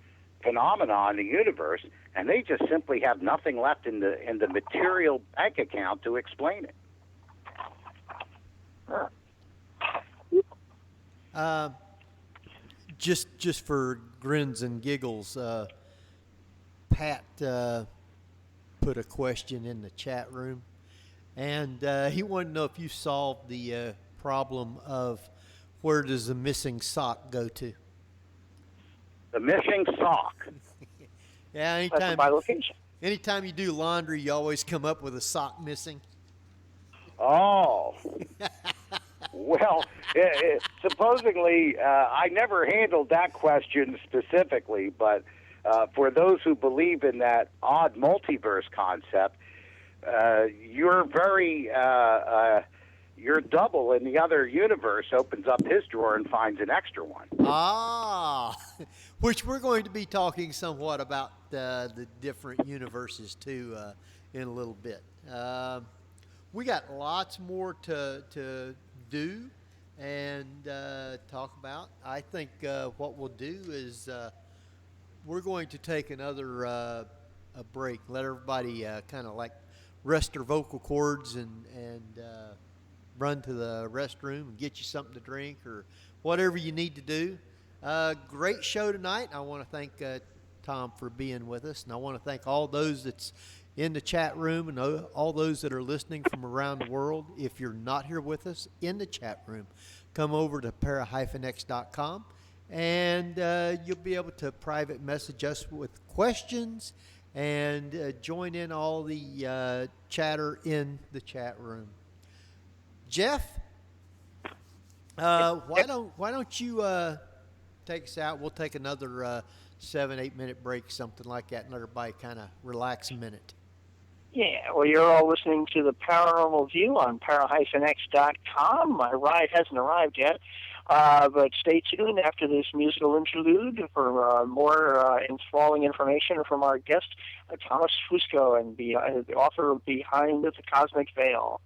phenomena in the universe, and they just simply have nothing left in the material bank account to explain it. Just for grins and giggles, Pat put a question in the chat room, and he wanted to know if you solved the problem of where does the missing sock go to? The missing sock. Yeah, anytime you do laundry, you always come up with a sock missing. Oh. Well, supposedly, I never handled that question specifically, but for those who believe in that odd multiverse concept, you're very, your double in the other universe opens up his drawer and finds an extra one. Ah, which we're going to be talking somewhat about the different universes too in a little bit. We got lots more to do and talk about. I think what we'll do is we're going to take another a break, let everybody kind of like rest their vocal cords and run to the restroom and get you something to drink or whatever you need to do. Great show tonight. I want to thank Tom for being with us, and I want to thank all those that's in the chat room and all those that are listening from around the world. If you're not here with us in the chat room, come over to para-x.com and you'll be able to private message us with questions and join in all the chatter in the chat room. Jeff, why don't you take us out? We'll take another 7-8 minute break, something like that, and let everybody kind of relax a minute. Yeah, well, you're all listening to the Paranormal View on para-x.com. My ride hasn't arrived yet, but stay tuned after this musical interlude for more enthralling information from our guest, Thomas Fusco, and the author of Behind the Cosmic Veil.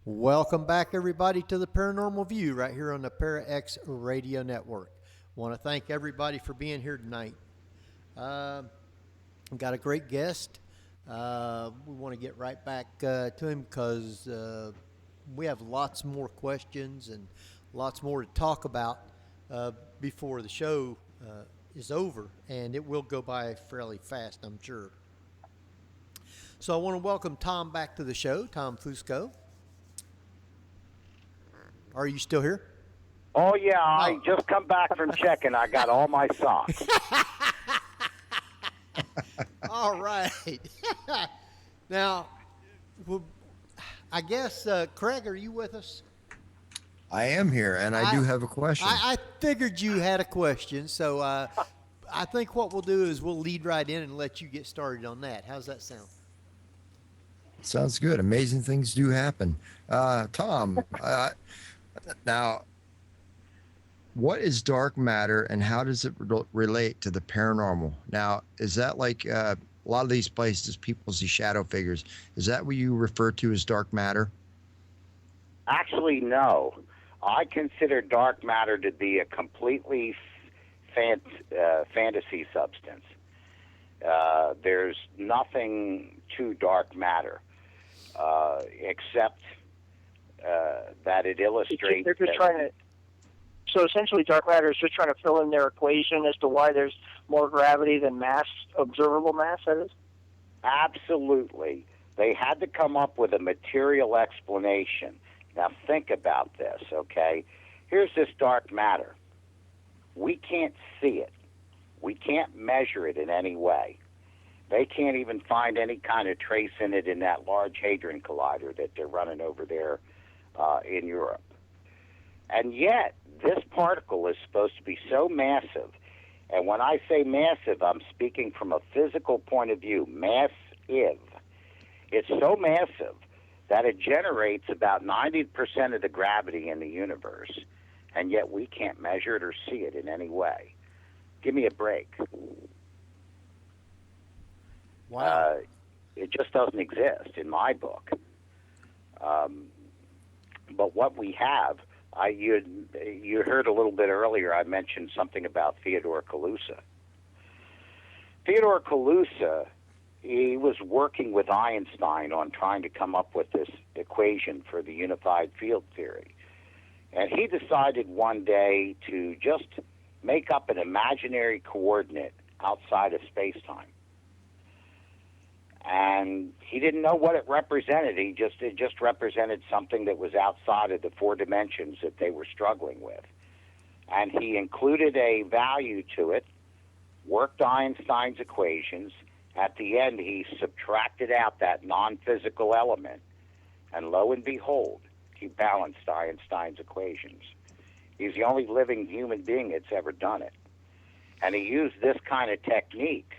Welcome back, everybody, to the Paranormal View right here on the Para-X Radio Network. I want to thank everybody for being here tonight. We've got a great guest. We want to get right back to him because we have lots more questions and lots more to talk about before the show is over, and it will go by fairly fast, I'm sure. So I want to welcome Tom back to the show, Tom Fusco. Are you still here? Oh, yeah, I just come back from checking. I got all my socks. All right. Now, I guess, Craig, are you with us? I am here, and I do have a question. I figured you had a question, so I think what we'll do is we'll lead right in and let you get started on that. How's that sound? Sounds good. Amazing things do happen. Tom, now, what is dark matter, and how does it relate to the paranormal? Now, is that like a lot of these places people see shadow figures? Is that what you refer to as dark matter? Actually, no. I consider dark matter to be a completely fantasy substance. There's nothing to dark matter except that it illustrates. They're just trying to. So essentially, dark matter is just trying to fill in their equation as to why there's more gravity than mass, observable mass. That is. Absolutely, they had to come up with a material explanation. Now think about this, okay? Here's this dark matter. We can't see it. We can't measure it in any way. They can't even find any kind of trace in it in that Large Hadron Collider that they're running over there in Europe. And yet, this particle is supposed to be so massive, and when I say massive, I'm speaking from a physical point of view, massive. It's so massive that it generates about 90% of the gravity in the universe, and yet we can't measure it or see it in any way. Give me a break. Wow. It just doesn't exist in my book. But what we have, you heard a little bit earlier, I mentioned something about Theodore Kaluza. Theodore Kaluza, he was working with Einstein on trying to come up with this equation for the unified field theory. And he decided one day to just make up an imaginary coordinate outside of space-time. And he didn't know what it represented. It just represented something that was outside of the four dimensions that they were struggling with. And he included a value to it, worked Einstein's equations. At the end, he subtracted out that non-physical element, and lo and behold, he balanced Einstein's equations. He's the only living human being that's ever done it. And he used this kind of technique.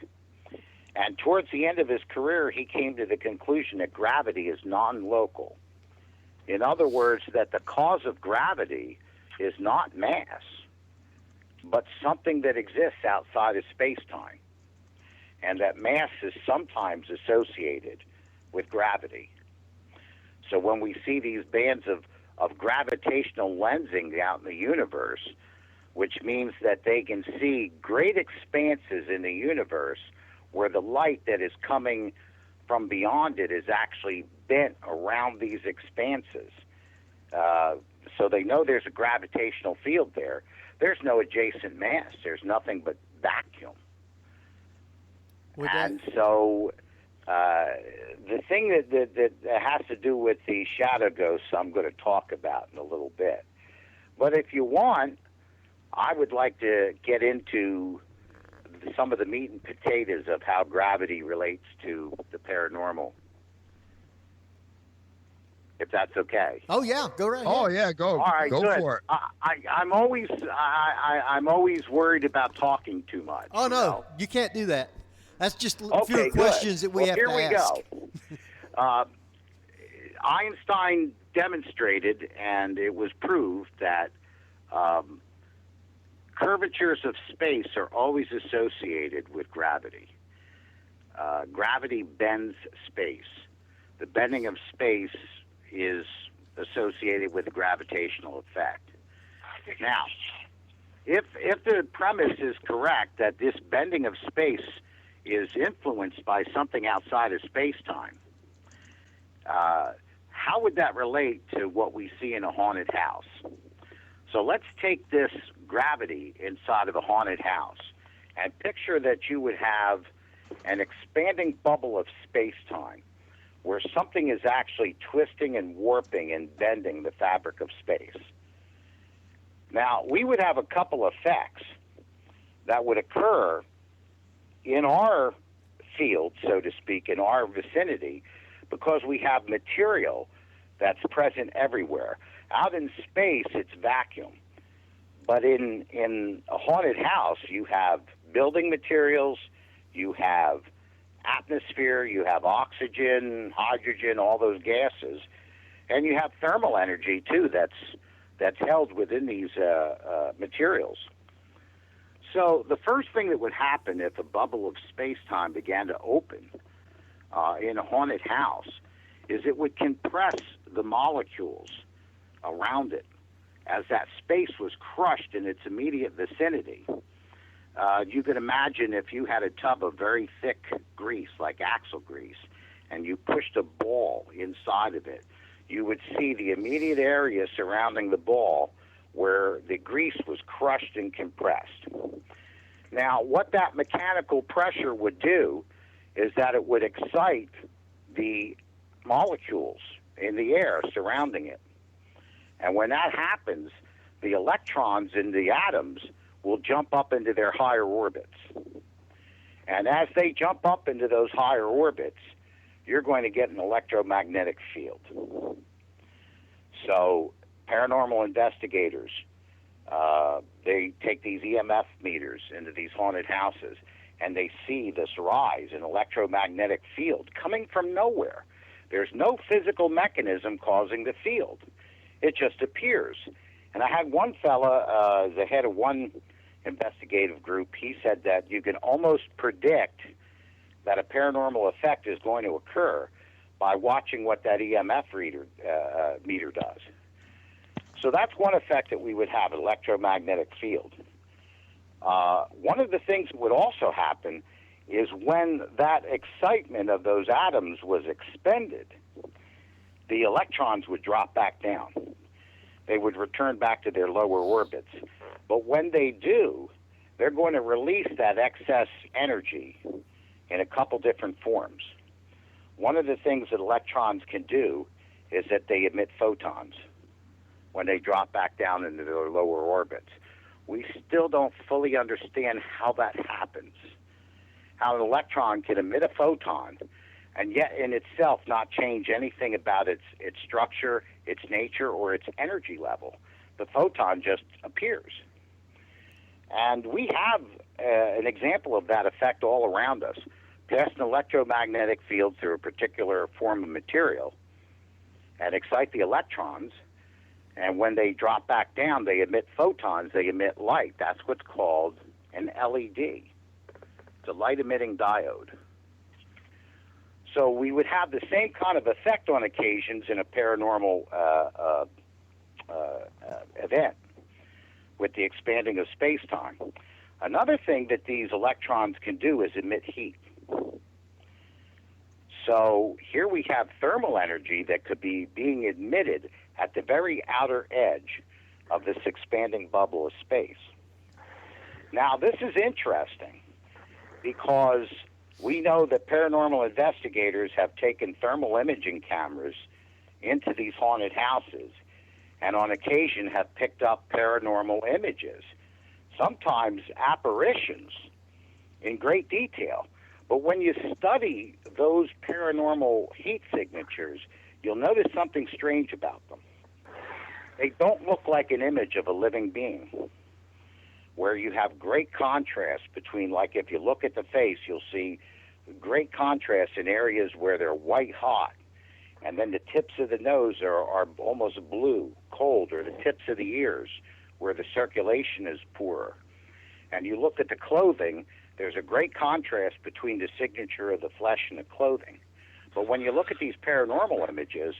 And towards the end of his career, he came to the conclusion that gravity is non-local. In other words, that the cause of gravity is not mass, but something that exists outside of space-time. And that mass is sometimes associated with gravity. So when we see these bands of gravitational lensing out in the universe, which means that they can see great expanses in the universe where the light that is coming from beyond it is actually bent around these expanses. So they know there's a gravitational field there. There's no adjacent mass. There's nothing but vacuum. And so the thing that has to do with the shadow ghosts I'm going to talk about in a little bit. But if you want, I would like to get into some of the meat and potatoes of how gravity relates to the paranormal, if that's okay. Oh yeah, go right ahead. Oh yeah, go. All right, go good. for it. I'm always worried about talking too much. Oh no, you can't do that. That's just fewer questions that we have to ask. Here we go. Einstein demonstrated, and it was proved, that curvatures of space are always associated with gravity. Gravity bends space. The bending of space is associated with a gravitational effect. Now, if the premise is correct that this bending of space is influenced by something outside of space-time, how would that relate to what we see in a haunted house? So let's take this gravity inside of a haunted house, And picture that you would have an expanding bubble of space-time where something is actually twisting and warping and bending the fabric of space. Now, we would have a couple effects that would occur in our field, so to speak, in our vicinity, because we have material that's present everywhere. Out in space, it's vacuum. But in a haunted house, you have building materials, you have atmosphere, you have oxygen, hydrogen, all those gases, and you have thermal energy, too, that's held within these materials. So the first thing that would happen if a bubble of space-time began to open in a haunted house is it would compress the molecules around it as that space was crushed in its immediate vicinity. You could imagine if you had a tub of very thick grease, like axle grease, and you pushed a ball inside of it, you would see the immediate area surrounding the ball where the grease was crushed and compressed. Now, what that mechanical pressure would do is that it would excite the molecules in the air surrounding it. And when that happens, the electrons in the atoms will jump up into their higher orbits. And as they jump up into those higher orbits, you're going to get an electromagnetic field. So paranormal investigators, they take these EMF meters into these haunted houses, and they see this rise in electromagnetic field coming from nowhere. There's no physical mechanism causing the field. It just appears. And I had one fella, the head of one investigative group, he said that you can almost predict that a paranormal effect is going to occur by watching what that EMF meter does. So that's one effect that we would have, an electromagnetic field. One of the things that would also happen is when that excitement of those atoms was expended, the electrons would drop back down. They would return back to their lower orbits. But when they do, they're going to release that excess energy in a couple different forms. One of the things that electrons can do is that they emit photons when they drop back down into their lower orbits. We still don't fully understand how that happens, how an electron can emit a photon and yet in itself not change anything about its structure, its nature, or its energy level. The photon just appears. And we have an example of that effect all around us. Pass an electromagnetic field through a particular form of material and excite the electrons, and when they drop back down, they emit photons, they emit light. That's what's called an LED. It's a light-emitting diode. So we would have the same kind of effect on occasions in a paranormal event with the expanding of space-time. Another thing that these electrons can do is emit heat. So here we have thermal energy that could be being emitted at the very outer edge of this expanding bubble of space. Now, this is interesting because we know that paranormal investigators have taken thermal imaging cameras into these haunted houses and on occasion have picked up paranormal images, sometimes apparitions in great detail. But when you study those paranormal heat signatures, you'll notice something strange about them. They don't look like an image of a living being, where you have great contrast between, like if you look at the face, you'll see great contrast in areas where they're white hot, and then the tips of the nose are almost blue, cold, or the tips of the ears where the circulation is poorer. And you look at the clothing, there's a great contrast between the signature of the flesh and the clothing. But when you look at these paranormal images,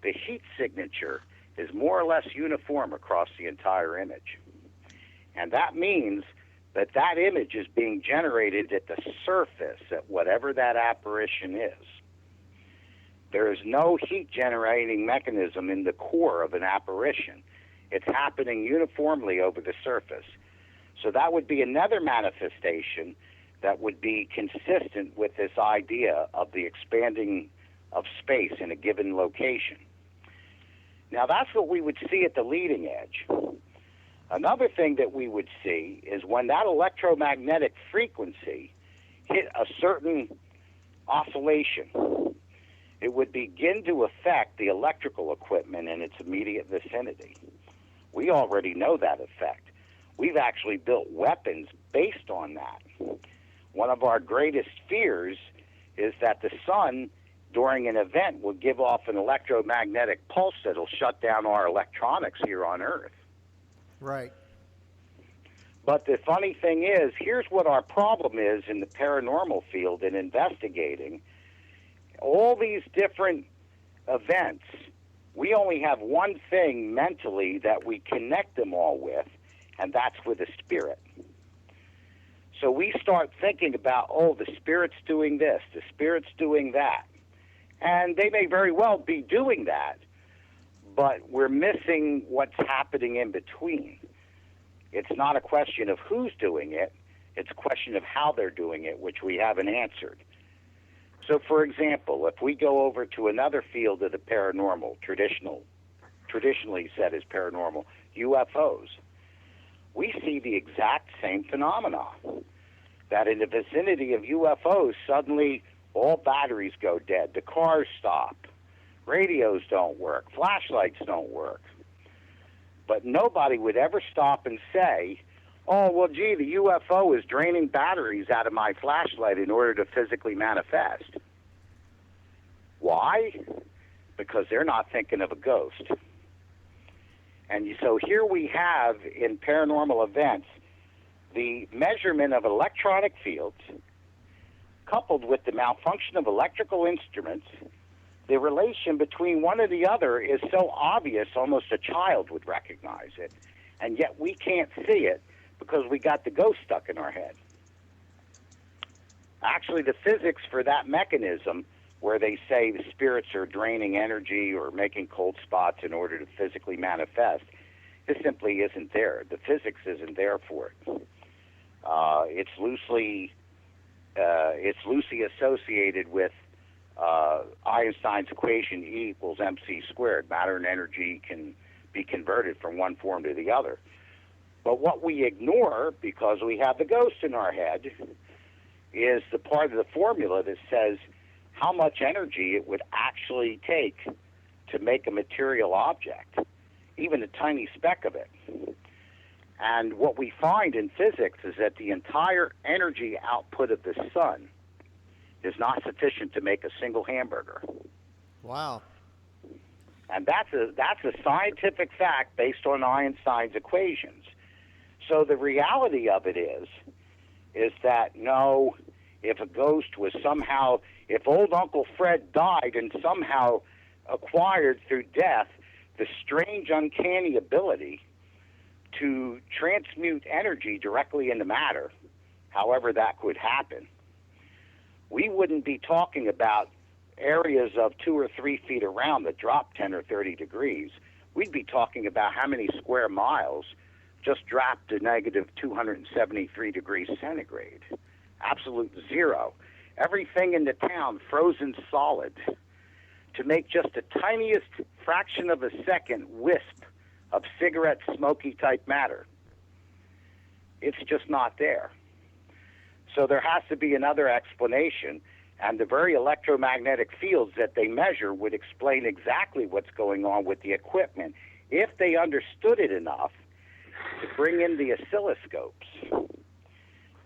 the heat signature is more or less uniform across the entire image. And that means that that image is being generated at the surface, at whatever that apparition is. There is no heat generating mechanism in the core of an apparition. It's happening uniformly over the surface. So that would be another manifestation that would be consistent with this idea of the expanding of space in a given location. Now, that's what we would see at the leading edge. Another thing that we would see is when that electromagnetic frequency hit a certain oscillation, it would begin to affect the electrical equipment in its immediate vicinity. We already know that effect. We've actually built weapons based on that. One of our greatest fears is that the sun, during an event, will give off an electromagnetic pulse that'll shut down our electronics here on Earth. Right. But the funny thing is, here's what our problem is in the paranormal field in investigating. All these different events, we only have one thing mentally that we connect them all with, and that's with a spirit. So we start thinking about, oh, the spirit's doing this, the spirit's doing that. And they may very well be doing that, but we're missing what's happening in between. It's not a question of who's doing it, it's a question of how they're doing it, which we haven't answered. So, for example, if we go over to another field of the paranormal, traditionally said as paranormal, UFOs, we see the exact same phenomena. That in the vicinity of UFOs, suddenly all batteries go dead, the cars stop, radios don't work, flashlights don't work. But nobody would ever stop and say, oh, well, gee, the UFO is draining batteries out of my flashlight in order to physically manifest. Why? Because they're not thinking of a ghost. And so here we have, in paranormal events, the measurement of electronic fields coupled with the malfunction of electrical instruments. The relation between one and the other is so obvious almost a child would recognize it, and yet we can't see it because we got the ghost stuck in our head. Actually, the physics for that mechanism, where they say the spirits are draining energy or making cold spots in order to physically manifest, it simply isn't there. The physics isn't there for it. It's loosely associated with Einstein's equation E equals mc squared. Matter and energy can be converted from one form to the other. But what we ignore, because we have the ghost in our head, is the part of the formula that says how much energy it would actually take to make a material object, even a tiny speck of it. And what we find in physics is that the entire energy output of the sun is not sufficient to make a single hamburger. Wow. And that's a scientific fact based on Einstein's equations. So the reality of it is that no, if a ghost was somehow, if old Uncle Fred died and somehow acquired through death the strange, uncanny ability to transmute energy directly into matter, however that could happen, we wouldn't be talking about areas of 2 or 3 feet around that drop 10 or 30 degrees. We'd be talking about how many square miles just dropped to negative 273 degrees centigrade. Absolute zero. Everything in the town frozen solid to make just the tiniest fraction of a second wisp of cigarette smoky type matter. It's just not there. So there has to be another explanation, and the very electromagnetic fields that they measure would explain exactly what's going on with the equipment if they understood it enough to bring in the oscilloscopes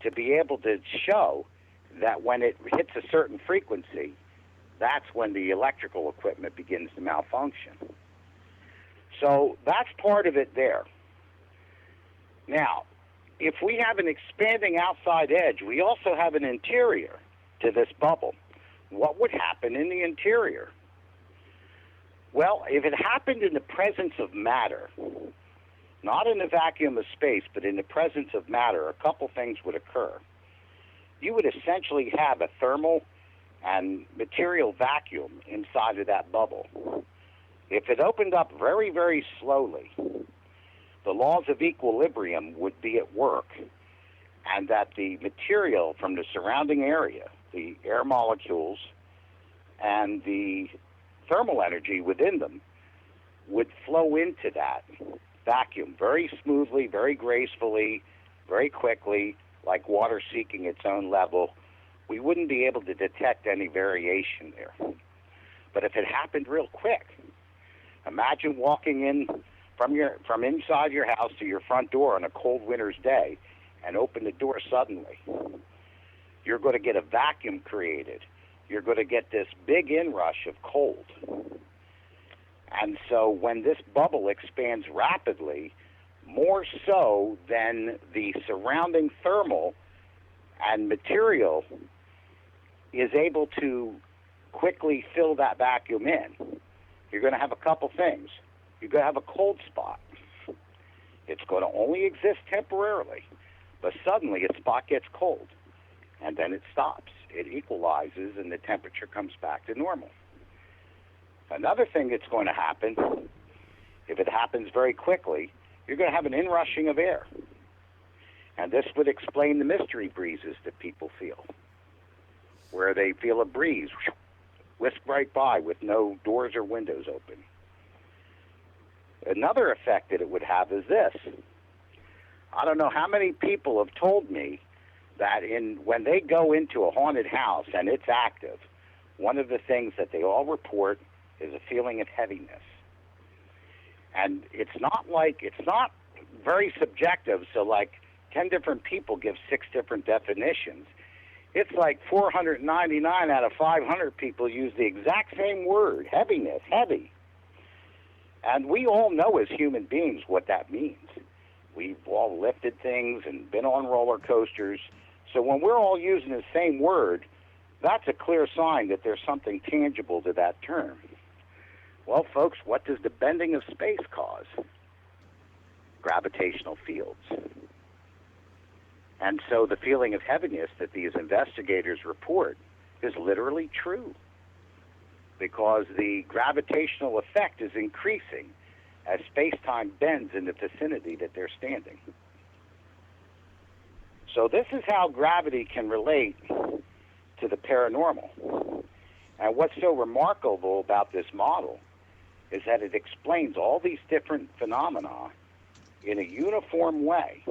to be able to show that when it hits a certain frequency, that's when the electrical equipment begins to malfunction. So that's part of it there. Now, if we have an expanding outside edge, we also have an interior to this bubble. What would happen in the interior? Well, if it happened in the presence of matter, not in the vacuum of space, but in the presence of matter, a couple things would occur. You would essentially have a thermal and material vacuum inside of that bubble. If it opened up very, very slowly, the laws of equilibrium would be at work, and that the material from the surrounding area, the air molecules, and the thermal energy within them would flow into that vacuum very smoothly, very gracefully, very quickly, like water seeking its own level. We wouldn't be able to detect any variation there. But if it happened real quick, imagine walking in from inside your house to your front door on a cold winter's day and open the door suddenly. You're going to get a vacuum created. You're going to get this big inrush of cold. And so when this bubble expands rapidly, more so than the surrounding thermal and material is able to quickly fill that vacuum in, you're going to have a couple things. You're going to have a cold spot. It's going to only exist temporarily, but suddenly a spot gets cold, and then it stops. It equalizes, and the temperature comes back to normal. Another thing that's going to happen, if it happens very quickly, you're going to have an inrushing of air. And this would explain the mystery breezes that people feel, where they feel a breeze whisk right by with no doors or windows open. Another effect that it would have is this. I don't know how many people have told me that when they go into a haunted house and it's active, one of the things that they all report is a feeling of heaviness. And it's not very subjective, so like 10 different people give 6 different definitions. It's like 499 out of 500 people use the exact same word, heaviness, heavy. And we all know as human beings what that means. We've all lifted things and been on roller coasters. So when we're all using the same word, that's a clear sign that there's something tangible to that term. Well, folks, what does the bending of space cause? Gravitational fields. And so the feeling of heaviness that these investigators report is literally true, because the gravitational effect is increasing as space-time bends in the vicinity that they're standing. So this is how gravity can relate to the paranormal. And what's so remarkable about this model is that it explains all these different phenomena in a uniform way.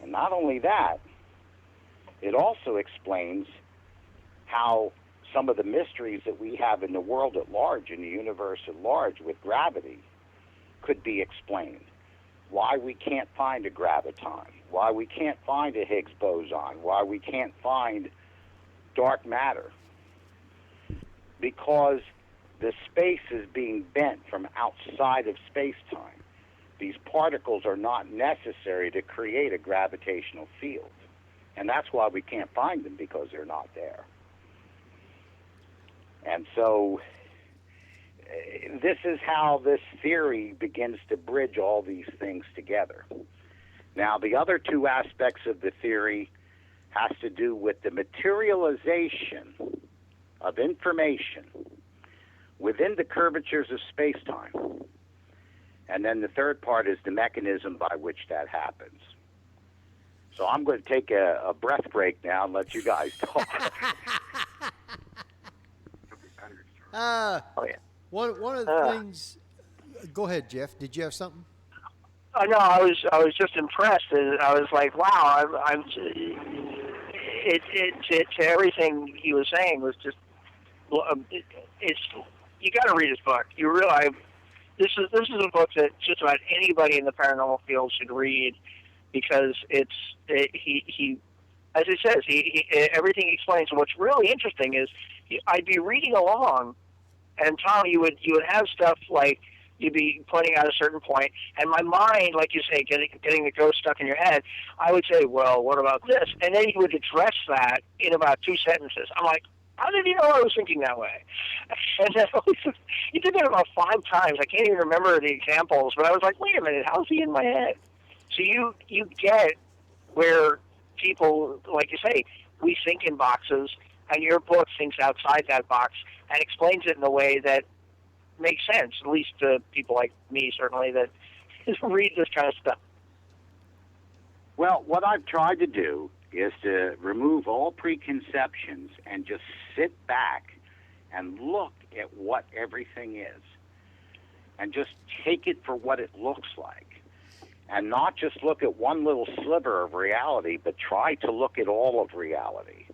And not only that, it also explains how some of the mysteries that we have in the world at large, in the universe at large with gravity, could be explained. Why we can't find a graviton, why we can't find a Higgs boson, why we can't find dark matter. Because the space is being bent from outside of space-time. These particles are not necessary to create a gravitational field. And that's why we can't find them, because they're not there. And so this is how this theory begins to bridge all these things together. Now, the other two aspects of the theory has to do with the materialization of information within the curvatures of space-time. And then the third part is the mechanism by which that happens. So I'm going to take a breath break now and let you guys talk. Oh, yeah. One of the things. Go ahead, Jeff. Did you have something? No, I was just impressed, and I was like, wow, everything he was saying was just. It's you got to read his book. You realize this is a book that just about anybody in the paranormal field should read, because he as it says, he everything he explains. And what's really interesting is I'd be reading along, and Tom, you would have stuff like you'd be pointing out a certain point, and my mind, like you say, getting the ghost stuck in your head, I would say, well, what about this? And then he would address that in about 2 sentences. I'm like, how did he know I was thinking that way? And then he did it about 5 times. I can't even remember the examples, but I was like, wait a minute, how's he in my head? So you get where people, like you say, we think in boxes, and your book thinks outside that box and explains it in a way that makes sense, at least to people like me, certainly, that read this kind of stuff? Well, what I've tried to do is to remove all preconceptions and just sit back and look at what everything is and just take it for what it looks like, and not just look at one little sliver of reality, but try to look at all of reality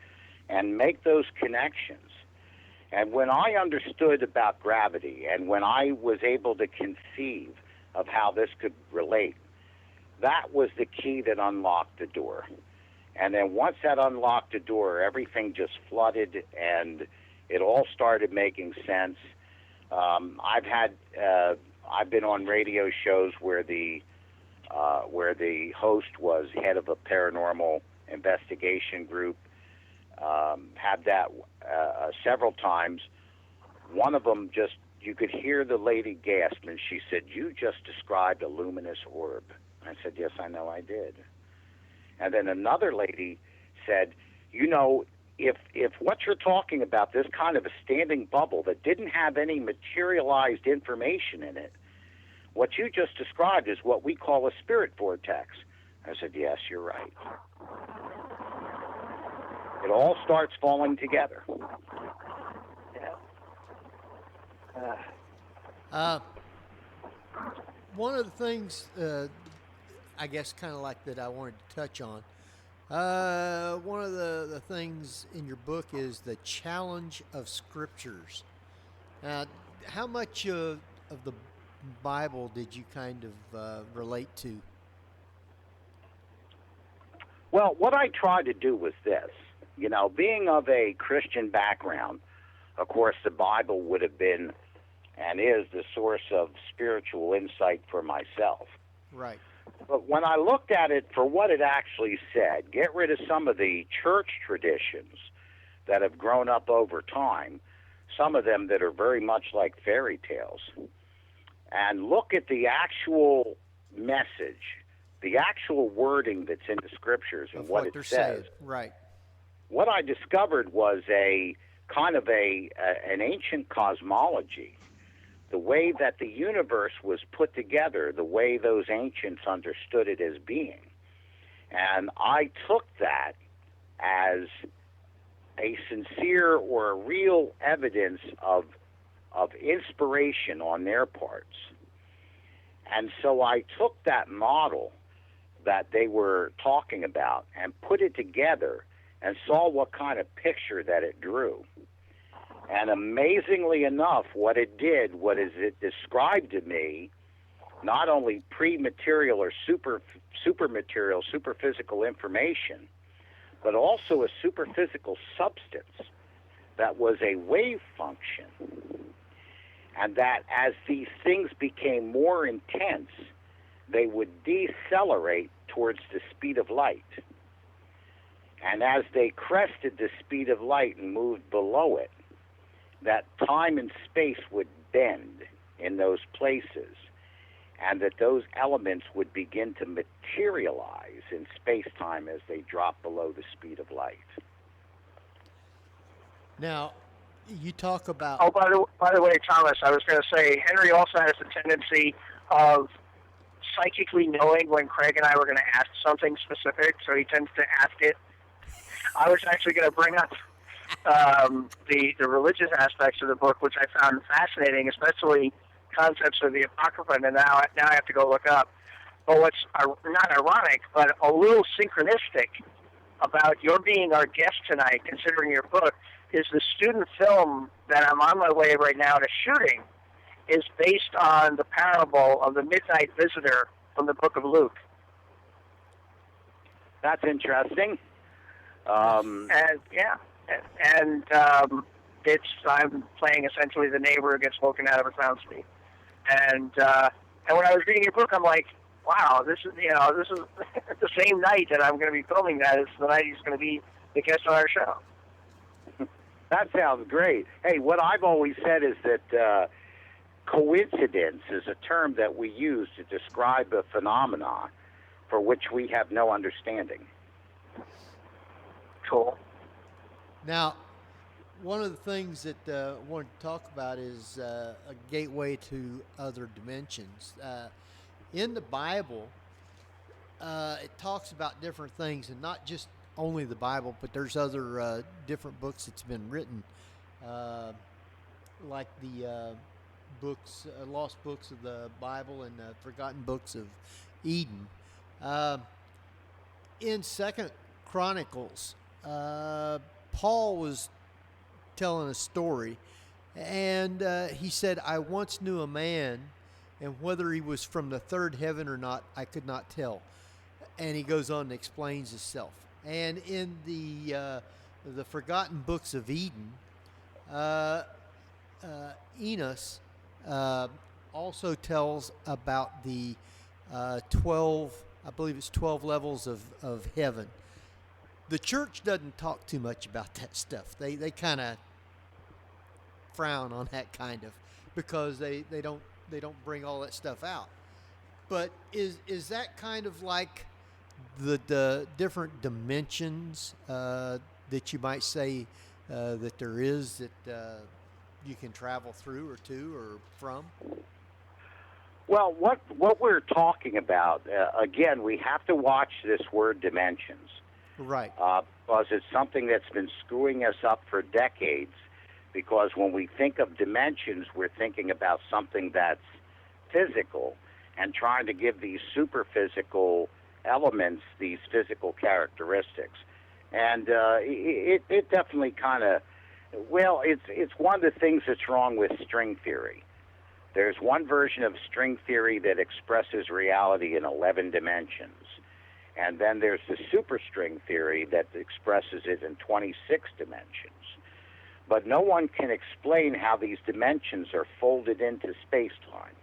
and make those connections. And when I understood about gravity and when I was able to conceive of how this could relate, that was the key that unlocked the door. And then once that unlocked the door, everything just flooded and it all started making sense. I've been on radio shows where the host was head of a paranormal investigation group. Had that several times. One of them, just you could hear the lady gasp, and she said, "You just described a luminous orb." I said, "Yes, I know I did." And then another lady said, "You know, if what you're talking about, this kind of a standing bubble that didn't have any materialized information in it, what you just described is what we call a spirit vortex." I said, "Yes, you're right." It all starts falling together. Yeah. One of the things, I guess, kind of like that I wanted to touch on. One of the things in your book is the challenge of scriptures. How much of the Bible did you kind of relate to? Well, what I tried to do was this. You know, being of a Christian background, of course, the Bible would have been and is the source of spiritual insight for myself. Right. But when I looked at it for what it actually said, get rid of some of the church traditions that have grown up over time, some of them that are very much like fairy tales, and look at the actual message, the actual wording that's in the scriptures and what it says. Saying. Right. What I discovered was a kind of an ancient cosmology, the way that the universe was put together, the way those ancients understood it as being. And I took that as a sincere or a real evidence of inspiration on their parts. And so I took that model that they were talking about and put it together and saw what kind of picture that it drew. And amazingly enough, what it did, what is it described to me, not only pre-material or supermaterial, superphysical information, but also a superphysical substance that was a wave function. And that as these things became more intense, they would decelerate towards the speed of light. And as they crested the speed of light and moved below it, that time and space would bend in those places, and that those elements would begin to materialize in space-time as they drop below the speed of light. Now, you talk about... Oh, by the way, Thomas, I was going to say, Henry also has the tendency of psychically knowing when Craig and I were going to ask something specific, so he tends to ask it. I was actually going to bring up the religious aspects of the book, which I found fascinating, especially concepts of the Apocrypha, and now I have to go look up. But what's not ironic, but a little synchronistic about your being our guest tonight, considering your book, is the student film that I'm on my way right now to shooting is based on the parable of the Midnight Visitor from the book of Luke. That's interesting. I'm playing essentially the neighbor who gets woken out of a sound sleep. And when I was reading your book, I'm like, wow, this is the same night that I'm going to be filming that is the night he's going to be the guest on our show. That sounds great. Hey, what I've always said is that coincidence is a term that we use to describe a phenomena for which we have no understanding. Cool. Now, one of the things that I wanted to talk about is a gateway to other dimensions. in the Bible, it talks about different things, and not just only the Bible, but there's other different books that's been written, like the books, lost books of the Bible and forgotten books of Eden. In Second Chronicles, Paul was telling a story, and he said, "I once knew a man, and whether he was from the third heaven or not, I could not tell." And he goes on and explains himself. And in the forgotten books of Eden, Enos also tells about the 12, I believe it's 12 levels of heaven. The church doesn't talk too much about that stuff. They kind of frown on that kind of, because they don't bring all that stuff out. But is that kind of like the different dimensions that you might say that there is, that you can travel through or to or from? Well, what we're talking about, again, we have to watch this word dimensions. Right. Because it's something that's been screwing us up for decades, because when we think of dimensions, we're thinking about something that's physical and trying to give these super physical elements these physical characteristics. And it definitely kind of, well, it's one of the things that's wrong with string theory. There's one version of string theory that expresses reality in 11 dimensions. And then there's the superstring theory that expresses it in 26 dimensions. But no one can explain how these dimensions are folded into space-time.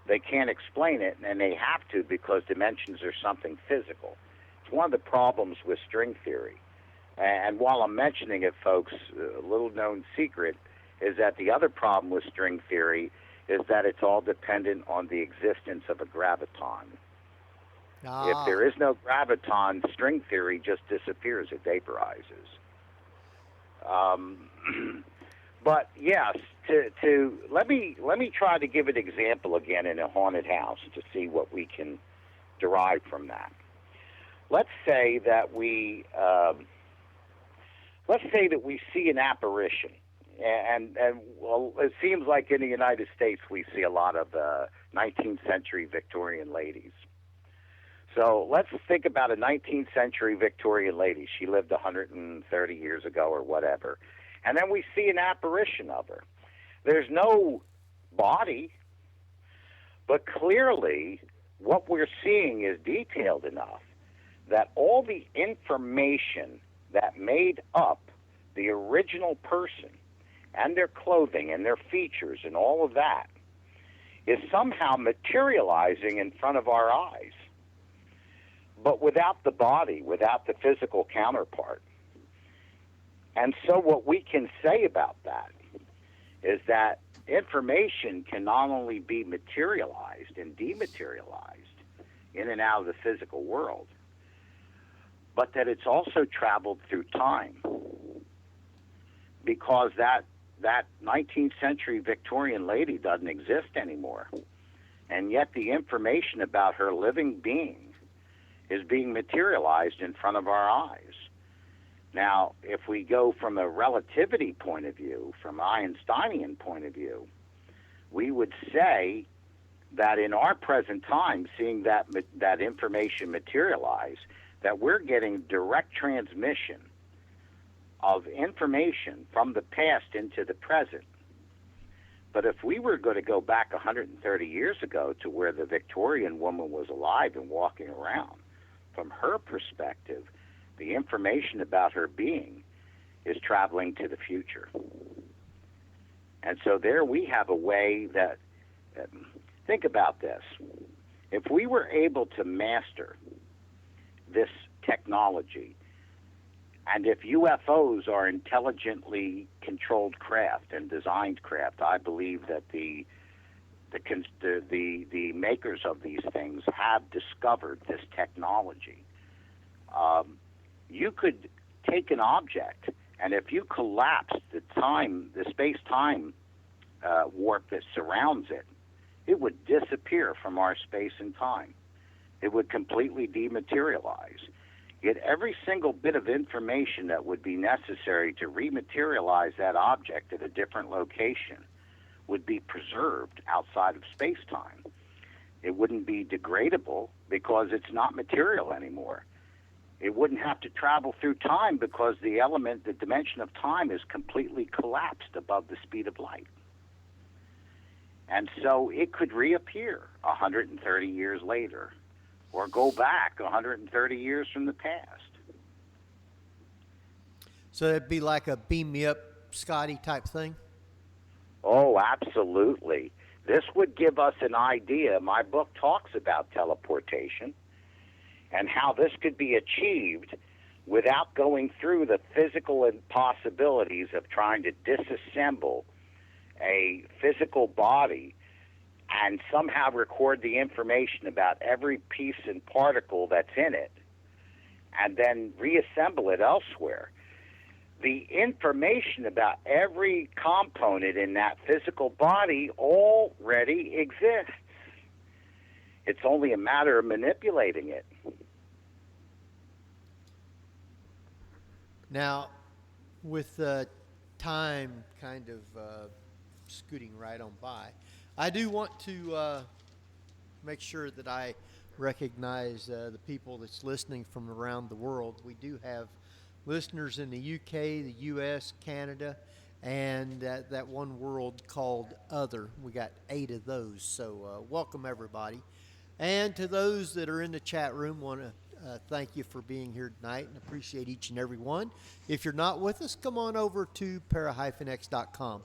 They can't explain it, and they have to, because dimensions are something physical. It's one of the problems with string theory. And while I'm mentioning it, folks, a little-known secret is that the other problem with string theory is that it's all dependent on the existence of a graviton. If there is no graviton, string theory just disappears. It vaporizes. But yes, to let me try to give an example again in a haunted house to see what we can derive from that. Let's say that we see an apparition, and well, it seems like in the United States we see a lot of 19th century Victorian ladies. So let's think about a 19th century Victorian lady. She lived 130 years ago or whatever. And then we see an apparition of her. There's no body, but clearly what we're seeing is detailed enough that all the information that made up the original person and their clothing and their features and all of that is somehow materializing in front of our eyes, but without the body, without the physical counterpart. And so what we can say about that is that information can not only be materialized and dematerialized in and out of the physical world, but that it's also traveled through time. Because that 19th century Victorian lady doesn't exist anymore. And yet the information about her living being is being materialized in front of our eyes. Now, if we go from a relativity point of view, from an Einsteinian point of view, we would say that in our present time, seeing that information materialize, that we're getting direct transmission of information from the past into the present. But if we were going to go back 130 years ago to where the Victorian woman was alive and walking around, from her perspective, the information about her being is traveling to the future. And so there we have a way that, think about this. If we were able to master this technology, and if UFOs are intelligently controlled craft and designed craft, I believe that the makers of these things have discovered this technology. You could take an object, and if you collapse the space-time warp that surrounds it, it would disappear from our space and time. It would completely dematerialize. Yet every single bit of information that would be necessary to rematerialize that object at a different location would be preserved outside of space-time. It wouldn't be degradable because it's not material anymore. It wouldn't have to travel through time because the dimension of time is completely collapsed above the speed of light. And so it could reappear 130 years later or go back 130 years from the past. So it'd be like a beam me up, Scotty type thing? Oh, absolutely. This would give us an idea. My book talks about teleportation and how this could be achieved without going through the physical impossibilities of trying to disassemble a physical body and somehow record the information about every piece and particle that's in it and then reassemble it elsewhere. The information about every component in that physical body already exists. It's only a matter of manipulating it. Now, with time kind of scooting right on by, I do want to make sure that I recognize the people that's listening from around the world. We do have listeners in the UK, the US, Canada, and that one world called Other. We got 8 of those, so welcome everybody. And to those that are in the chat room, want to thank you for being here tonight and appreciate each and every one. If you're not with us, come on over to para-x.com.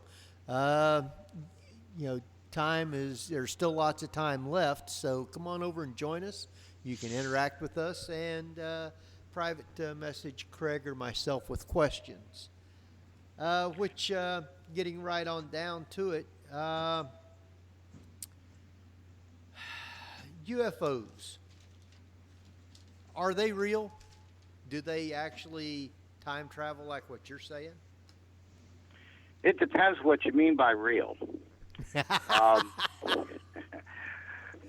There's still lots of time left, so come on over and join us. You can interact with us and private message Craig or myself with questions. Getting right on down to it, UFOs. Are they real? Do they actually time travel like what you're saying? It depends what you mean by real.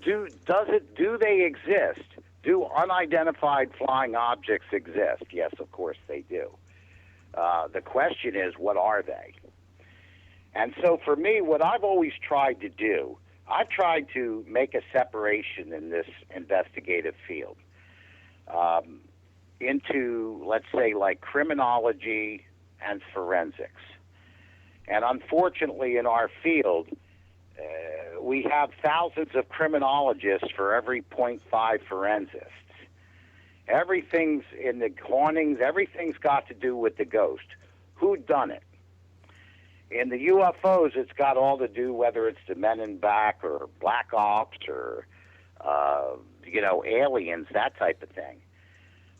Do they exist? Do unidentified flying objects exist? Yes, of course they do. The question is, what are they? And so for me, what I've always tried to do, I've tried to make a separation in this investigative field into, let's say, like criminology and forensics. And unfortunately, in our field, we have thousands of criminologists for every 0.5 forensists. Everything's in the hauntings, everything's got to do with the ghost. Who done it? In the UFOs, it's got all to do whether it's the Men in Black or Black Ops or, aliens, that type of thing.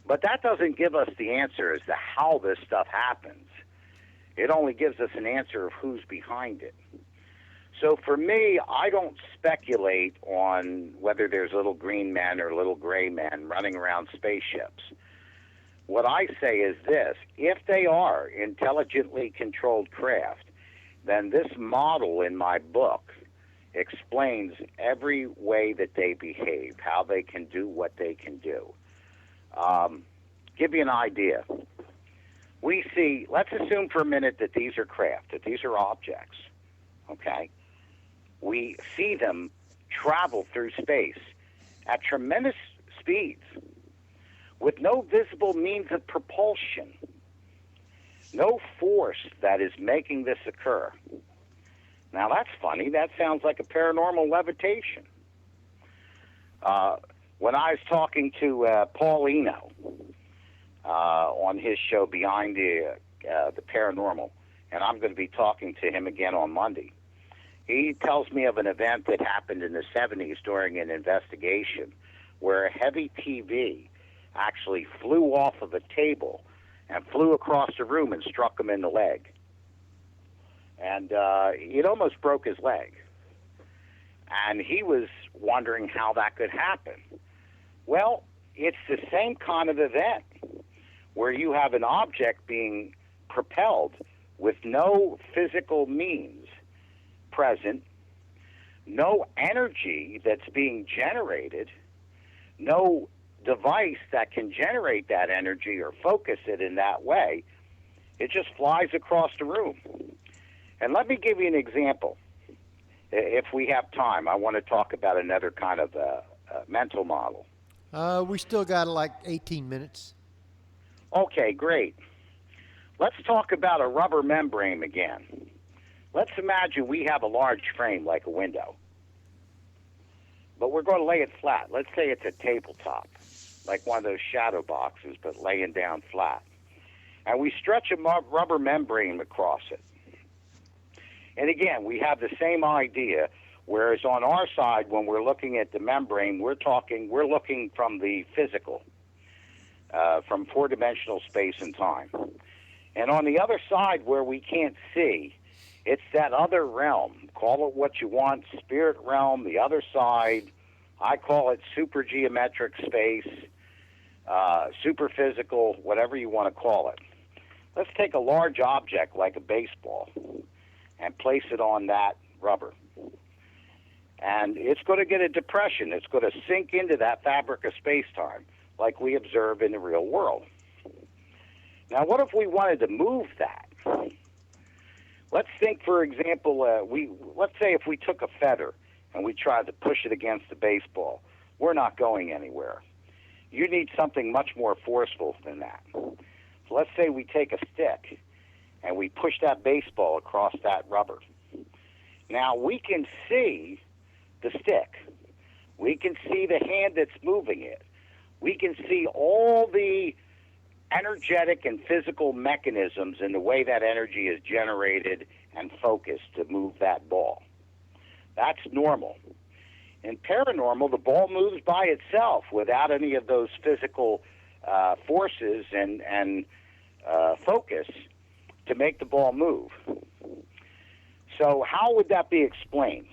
But that doesn't give us the answer as to how this stuff happens. It only gives us an answer of who's behind it. So for me, I don't speculate on whether there's little green men or little gray men running around spaceships. What I say is this: if they are intelligently controlled craft, then this model in my book explains every way that they behave, how they can do what they can do. Give you an idea. We see, let's assume for a minute that these are craft, that these are objects, okay? We see them travel through space at tremendous speeds with no visible means of propulsion, no force that is making this occur. Now, that's funny. That sounds like a paranormal levitation. When I was talking to Paul Eno on his show Behind the Paranormal, and I'm going to be talking to him again on Monday, he tells me of an event that happened in the 70s during an investigation where a heavy TV actually flew off of a table and flew across the room and struck him in the leg. And it almost broke his leg. And he was wondering how that could happen. Well, it's the same kind of event where you have an object being propelled with no physical means present, no energy that's being generated, no device that can generate that energy or focus it in that way. It just flies across the room. And let me give you an example. If we have time, I want to talk about another kind of mental model. We still got like 18 minutes. Okay, great. Let's talk about a rubber membrane again. Let's imagine we have a large frame like a window, but we're going to lay it flat. Let's say it's a tabletop, like one of those shadow boxes, but laying down flat. And we stretch a rubber membrane across it. And again, we have the same idea, whereas on our side, when we're looking at the membrane, we're looking from the physical, from four-dimensional space and time. And on the other side where we can't see, it's that other realm. Call it what you want, spirit realm, the other side. I call it super geometric space, super physical, whatever you want to call it. Let's take a large object like a baseball and place it on that rubber. And it's going to get a depression. It's going to sink into that fabric of space-time like we observe in the real world. Now, what if we wanted to move that? Let's think, for example, let's say if we took a feather and we tried to push it against the baseball. We're not going anywhere. You need something much more forceful than that. So let's say we take a stick and we push that baseball across that rubber. Now, we can see the stick. We can see the hand that's moving it. We can see all the energetic and physical mechanisms in the way that energy is generated and focused to move that ball. That's normal. In paranormal, the ball moves by itself without any of those physical forces and focus to make the ball move. So how would that be explained?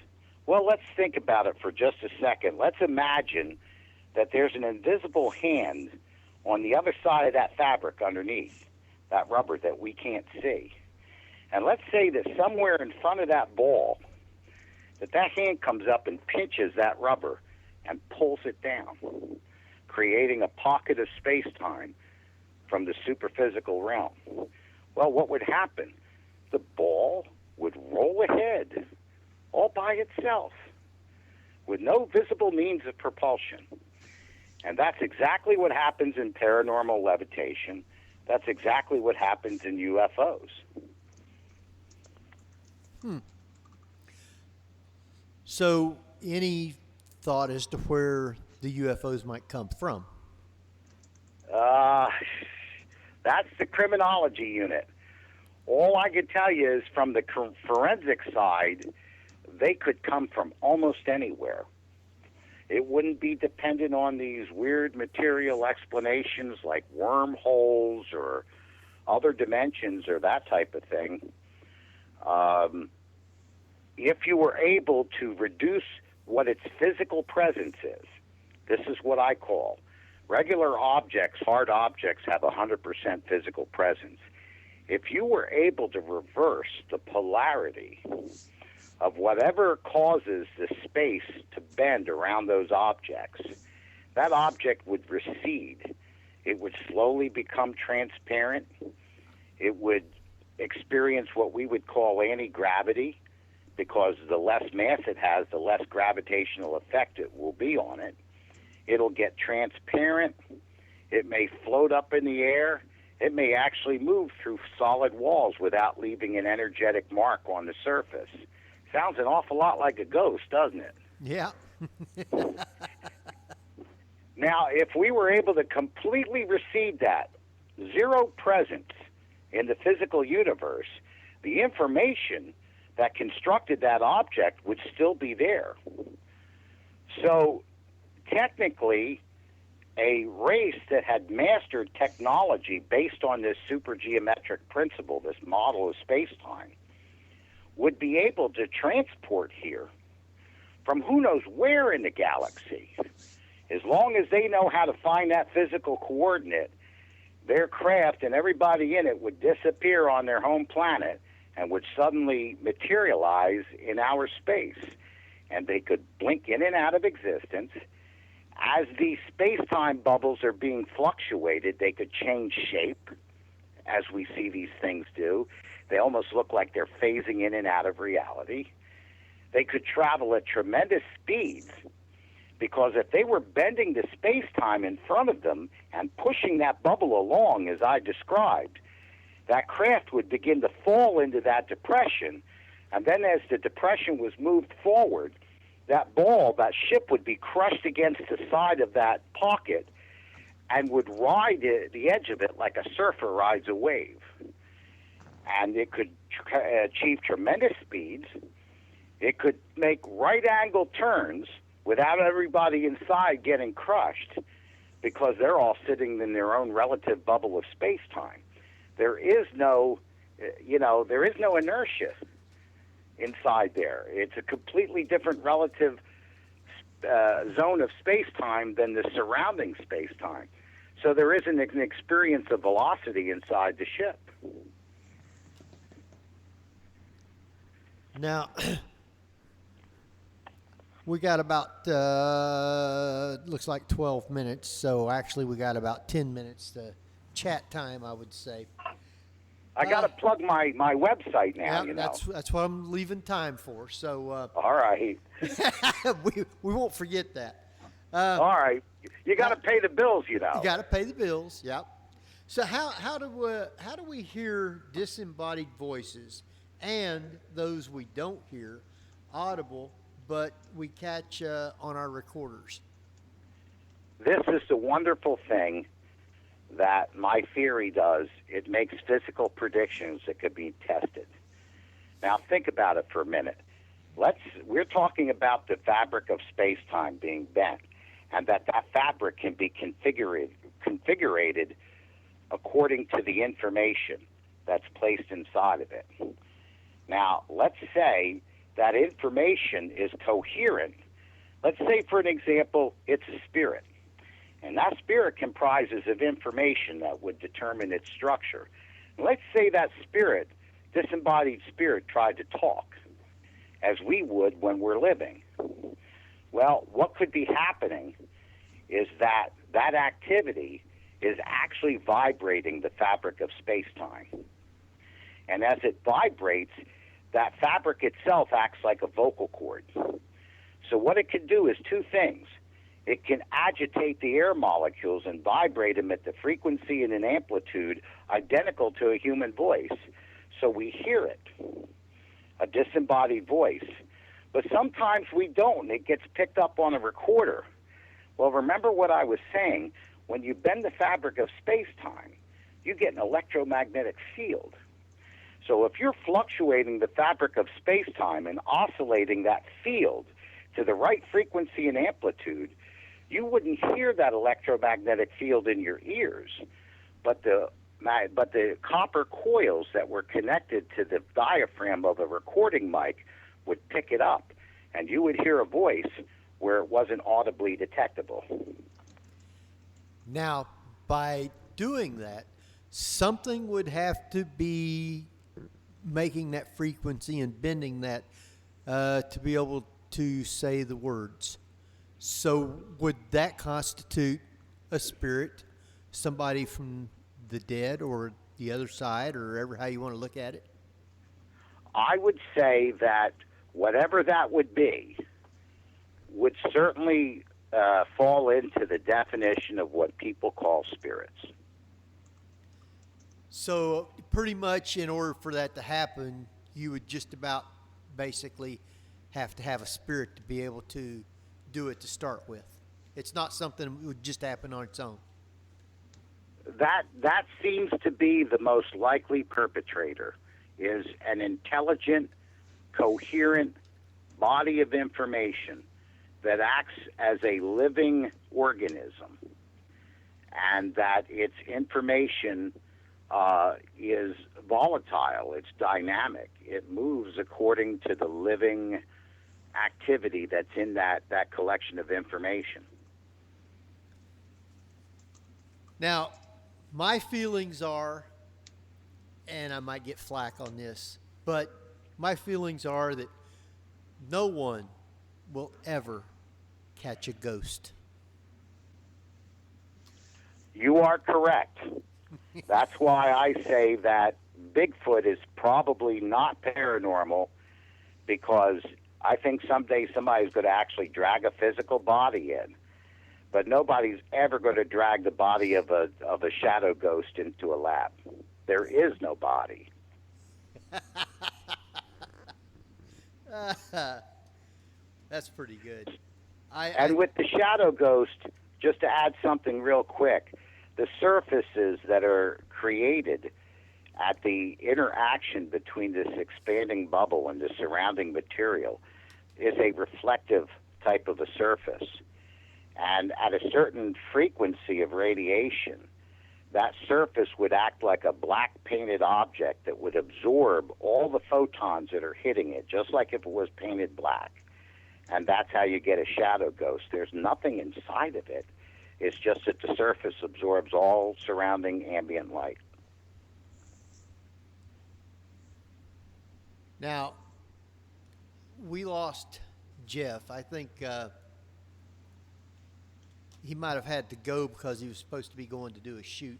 Well, let's think about it for just a second. Let's imagine that there's an invisible hand on the other side of that fabric underneath, that rubber that we can't see. And let's say that somewhere in front of that ball, that hand comes up and pinches that rubber and pulls it down, creating a pocket of space-time from the superphysical realm. Well, what would happen? The ball would roll ahead all by itself with no visible means of propulsion. And that's exactly what happens in paranormal levitation. That's exactly what happens in UFOs. So, any thought as to where the UFOs might come from? That's the criminology unit. All I could tell you is from the forensic side, they could come from almost anywhere. It wouldn't be dependent on these weird material explanations like wormholes or other dimensions or that type of thing. If you were able to reduce what its physical presence is, this is what I call regular objects, hard objects have 100% physical presence. If you were able to reverse the polarity of whatever causes the space to bend around those objects, that object would recede. It would slowly become transparent. It would experience what we would call anti-gravity, because the less mass it has, the less gravitational effect it will be on it. It'll get transparent. It may float up in the air. It may actually move through solid walls without leaving an energetic mark on the surface. Sounds an awful lot like a ghost, doesn't it? Yeah. Now, if we were able to completely recede that, zero presence in the physical universe, the information that constructed that object would still be there. So, technically, a race that had mastered technology based on this supergeometric principle, this model of space-time, would be able to transport here from who knows where in the galaxy. As long as they know how to find that physical coordinate, their craft and everybody in it would disappear on their home planet and would suddenly materialize in outer space. and they could blink in and out of existence. As these space-time bubbles are being fluctuated, they could change shape, as we see these things do. They almost look like they're phasing in and out of reality. They could travel at tremendous speeds, because if they were bending the space-time in front of them and pushing that bubble along, as I described, that craft would begin to fall into that depression, and then as the depression was moved forward, that ball, that ship would be crushed against the side of that pocket and would ride the edge of it like a surfer rides a wave. And it could achieve tremendous speeds. It could make right-angle turns without everybody inside getting crushed, because they're all sitting in their own relative bubble of space-time. There is no inertia inside there. It's a completely different relative zone of space-time than the surrounding space-time. So there isn't an experience of velocity inside the ship. Now, we got about, looks like 12 minutes, so actually we got about 10 minutes to chat time, I would say. I got to plug my website now, Yeah, that's what I'm leaving time for. So all right. we won't forget that. All right. You got to pay the bills, You got to pay the bills. Yep. So how do we hear disembodied voices and those we don't hear audible, but we catch on our recorders? This is the wonderful thing that my theory does. It makes physical predictions that could be tested. Now think about it for a minute. We're talking about the fabric of space-time being bent, and that fabric can be configured according to the information that's placed inside of it. Now, let's say that information is coherent. Let's say, for an example, it's a spirit. And that spirit comprises of information that would determine its structure. And let's say that spirit, disembodied spirit, tried to talk, as we would when we're living. Well, what could be happening is that activity is actually vibrating the fabric of space-time. And as it vibrates, that fabric itself acts like a vocal cord. So what it can do is two things. It can agitate the air molecules and vibrate them at the frequency and an amplitude identical to a human voice, so we hear it, a disembodied voice. But sometimes we don't, and it gets picked up on a recorder. Well, remember what I was saying. When you bend the fabric of space-time, you get an electromagnetic field. So if you're fluctuating the fabric of space-time and oscillating that field to the right frequency and amplitude, you wouldn't hear that electromagnetic field in your ears, but the copper coils that were connected to the diaphragm of a recording mic would pick it up, and you would hear a voice where it wasn't audibly detectable. Now, by doing that, something would have to be making that frequency and bending that to be able to say the words. So would that constitute a spirit, somebody from the dead or the other side, or ever how you want to look at it? I would say that whatever that would be would certainly fall into the definition of what people call spirits. So pretty much in order for that to happen, you would just about basically have to have a spirit to be able to do it to start with. It's not something that would just happen on its own. That seems to be the most likely perpetrator, is an intelligent, coherent body of information that acts as a living organism, and that its information is volatile, it's dynamic, it moves according to the living activity that's in that collection of information. Now, my feelings are, and I might get flack on this, but my feelings are that no one will ever catch a ghost. You are correct. That's why I say that Bigfoot is probably not paranormal, because I think someday somebody's going to actually drag a physical body in. But nobody's ever going to drag the body of a shadow ghost into a lab. There is no body. That's pretty good. And with the shadow ghost, just to add something real quick, the surfaces that are created at the interaction between this expanding bubble and the surrounding material is a reflective type of a surface. And at a certain frequency of radiation, that surface would act like a black painted object that would absorb all the photons that are hitting it, just like if it was painted black. And that's how you get a shadow ghost. There's nothing inside of it. It's just that the surface absorbs all surrounding ambient light. Now, we lost Jeff. I think he might have had to go because he was supposed to be going to do a shoot.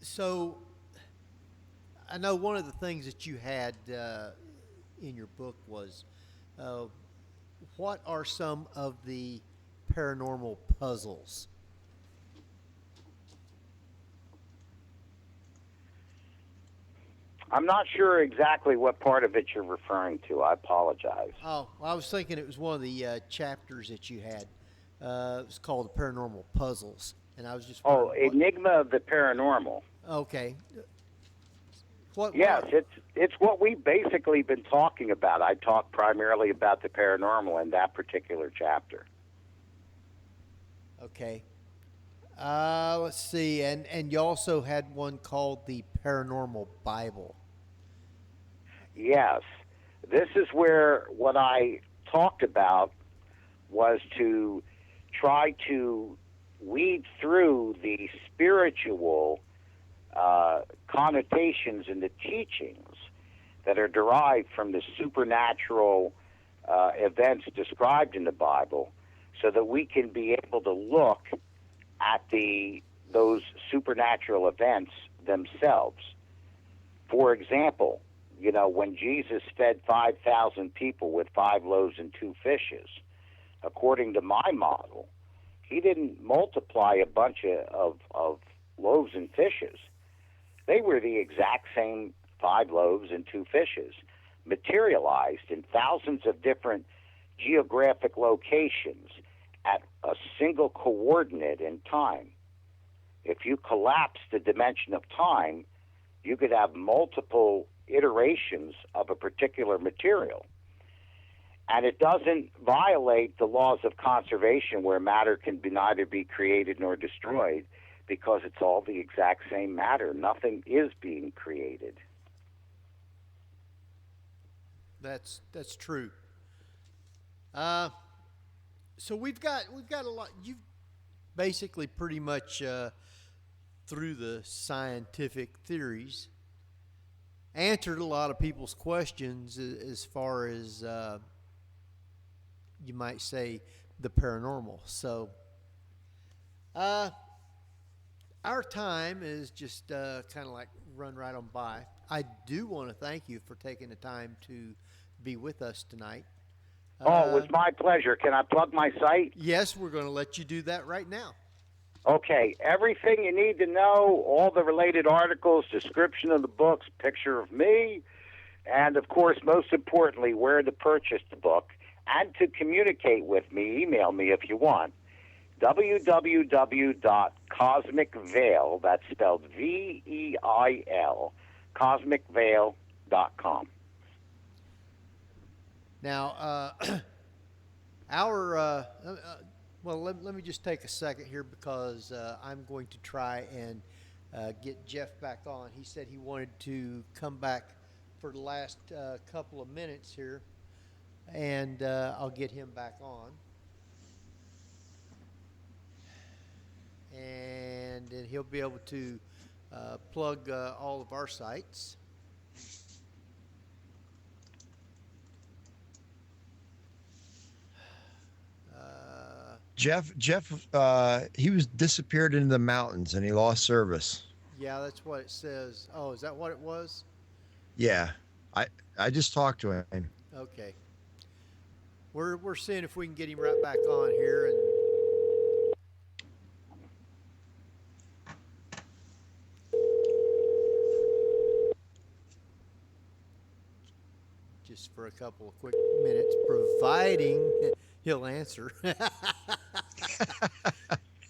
So I know one of the things that you had in your book was what are some of the paranormal puzzles? I'm not sure exactly what part of it you're referring to. I apologize. Oh, well, I was thinking it was one of the chapters that you had. It was called the Paranormal Puzzles, and I was just Enigma of the Paranormal. Okay. Yes, it's what we've basically been talking about. I talk primarily about the paranormal in that particular chapter. Okay. Let's see, and you also had one called the Paranormal Bible. Yes. This is where what I talked about was to try to weed through the spiritual connotations and the teachings that are derived from the supernatural events described in the Bible, so that we can be able to look at those supernatural events themselves. For example, when Jesus fed 5,000 people with 5 loaves and 2 fishes, according to my model, he didn't multiply a bunch of loaves and fishes. They were the exact same 5 loaves and 2 fishes, materialized in thousands of different geographic locations at a single coordinate in time. If you collapse the dimension of time, you could have multiple iterations of a particular material. And it doesn't violate the laws of conservation, where matter can neither be created nor destroyed, because it's all the exact same matter. Nothing is being created. That's true. So we've got a lot. You've basically pretty much through the scientific theories answered a lot of people's questions as far as you might say the paranormal. So our time is just kind of like run right on by. I do want to thank you for taking the time to be with us tonight. It was my pleasure. Can I plug my site? Yes, we're going to let you do that right now. Okay, everything you need to know, all the related articles, description of the books, picture of me, and of course, most importantly, where to purchase the book, and to communicate with me, email me if you want, www.cosmicveil, that's spelled V-E-I-L, cosmicveil.com. Now, let me just take a second here, because I'm going to try and get Jeff back on. He said he wanted to come back for the last couple of minutes here, and I'll get him back on. And then he'll be able to plug all of our sites. Jeff, he was disappeared into the mountains and he lost service. Yeah, that's what it says. Oh, is that what it was? Yeah, I just talked to him. Okay. We're seeing if we can get him right back on here, and just for a couple of quick minutes, providing he'll answer.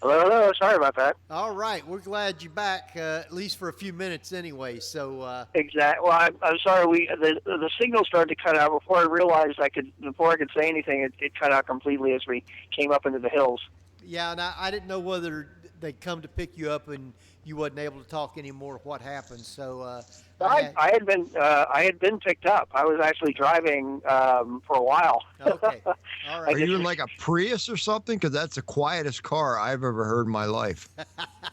Hello. Sorry about that. All right, we're glad you're back, at least for a few minutes anyway. So Exactly. Well, I'm sorry. The signal started to cut out before I realized before I could say anything. It cut out completely as we came up into the hills. yeah, and I didn't know whether they'd come to pick you up and you wasn't able to talk anymore. What happened? So I had been picked up. I was actually driving for a while. Okay. All right. Are you in like a Prius or something? Because that's the quietest car I've ever heard in my life.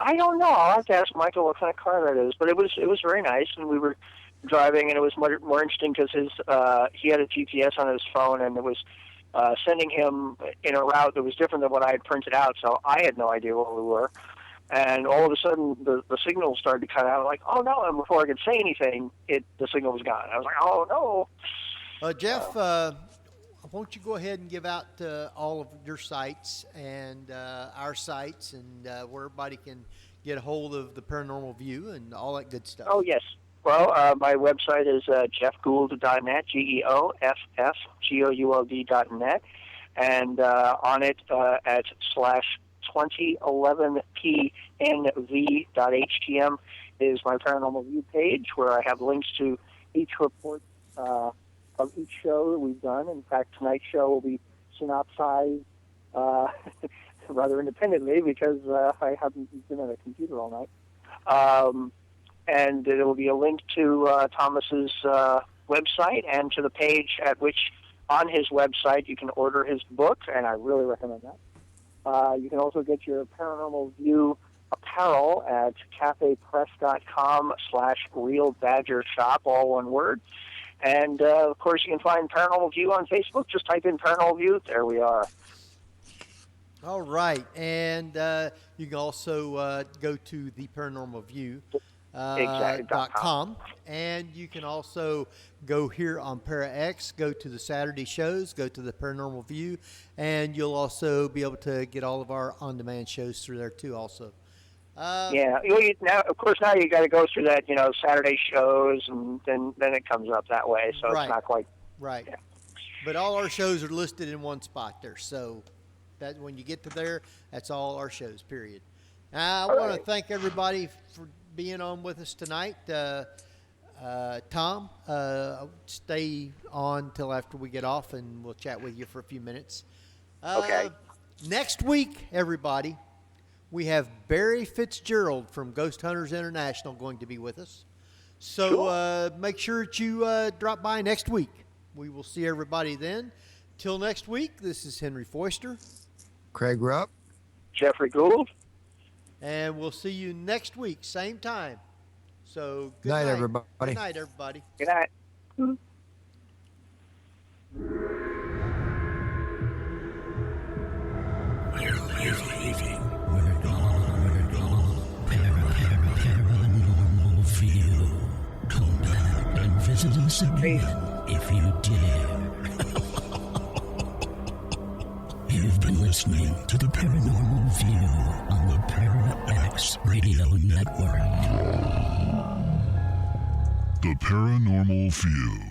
I don't know. I'll have to ask Michael what kind of car that is. But it was very nice, and we were driving, and it was more interesting because he had a GPS on his phone, and it was sending him in a route that was different than what I had printed out. So I had no idea where we were. And all of a sudden, the signal started to cut out. Like, oh no! And before I could say anything, the signal was gone. I was like, oh no. Jeff, won't you go ahead and give out all of your sites and our sites and where everybody can get a hold of the Paranormal View and all that good stuff? Oh yes. Well, my website is jeffgould.net, GEOFFGOULD.net, and on it at /2011PNV.htm is my Paranormal View page, where I have links to each report of each show that we've done. In fact, tonight's show will be synopsized rather independently because I haven't been at a computer all night. And there will be a link to Thomas's website and to the page at which on his website you can order his book, and I really recommend that. You can also get your Paranormal View apparel at cafepress.com/realbadgershop, all one word. And, of course, you can find Paranormal View on Facebook. Just type in Paranormal View. There we are. All right. And you can also go to the Paranormal View. Exactly.com. And you can also go here on ParaX, go to the Saturday shows, go to the Paranormal View, and you'll also be able to get all of our on-demand shows through there too also. Yeah. Now, of course, now you got to go through that, Saturday shows, and then it comes up that way. So right. It's not quite right. Yeah. But all our shows are listed in one spot there. So that when you get to there, that's all our shows, period. I want to thank everybody for being on with us tonight. Tom, stay on till after we get off, and we'll chat with you for a few minutes. Okay. Next week, everybody, we have Barry Fitzgerald from Ghost Hunters International going to be with us. So make sure that you drop by next week. We will see everybody then. Till next week, this is Henry Foister. Craig Rupp. Jeffrey Gould. And we'll see you next week, same time. So good night, night, everybody. Good night, everybody. Good night. We're leaving. We're gone. Paranormal View. Come back and visit us again if you dare. You've been listening to the Paranormal View on the ParaX Radio Network. The Paranormal View.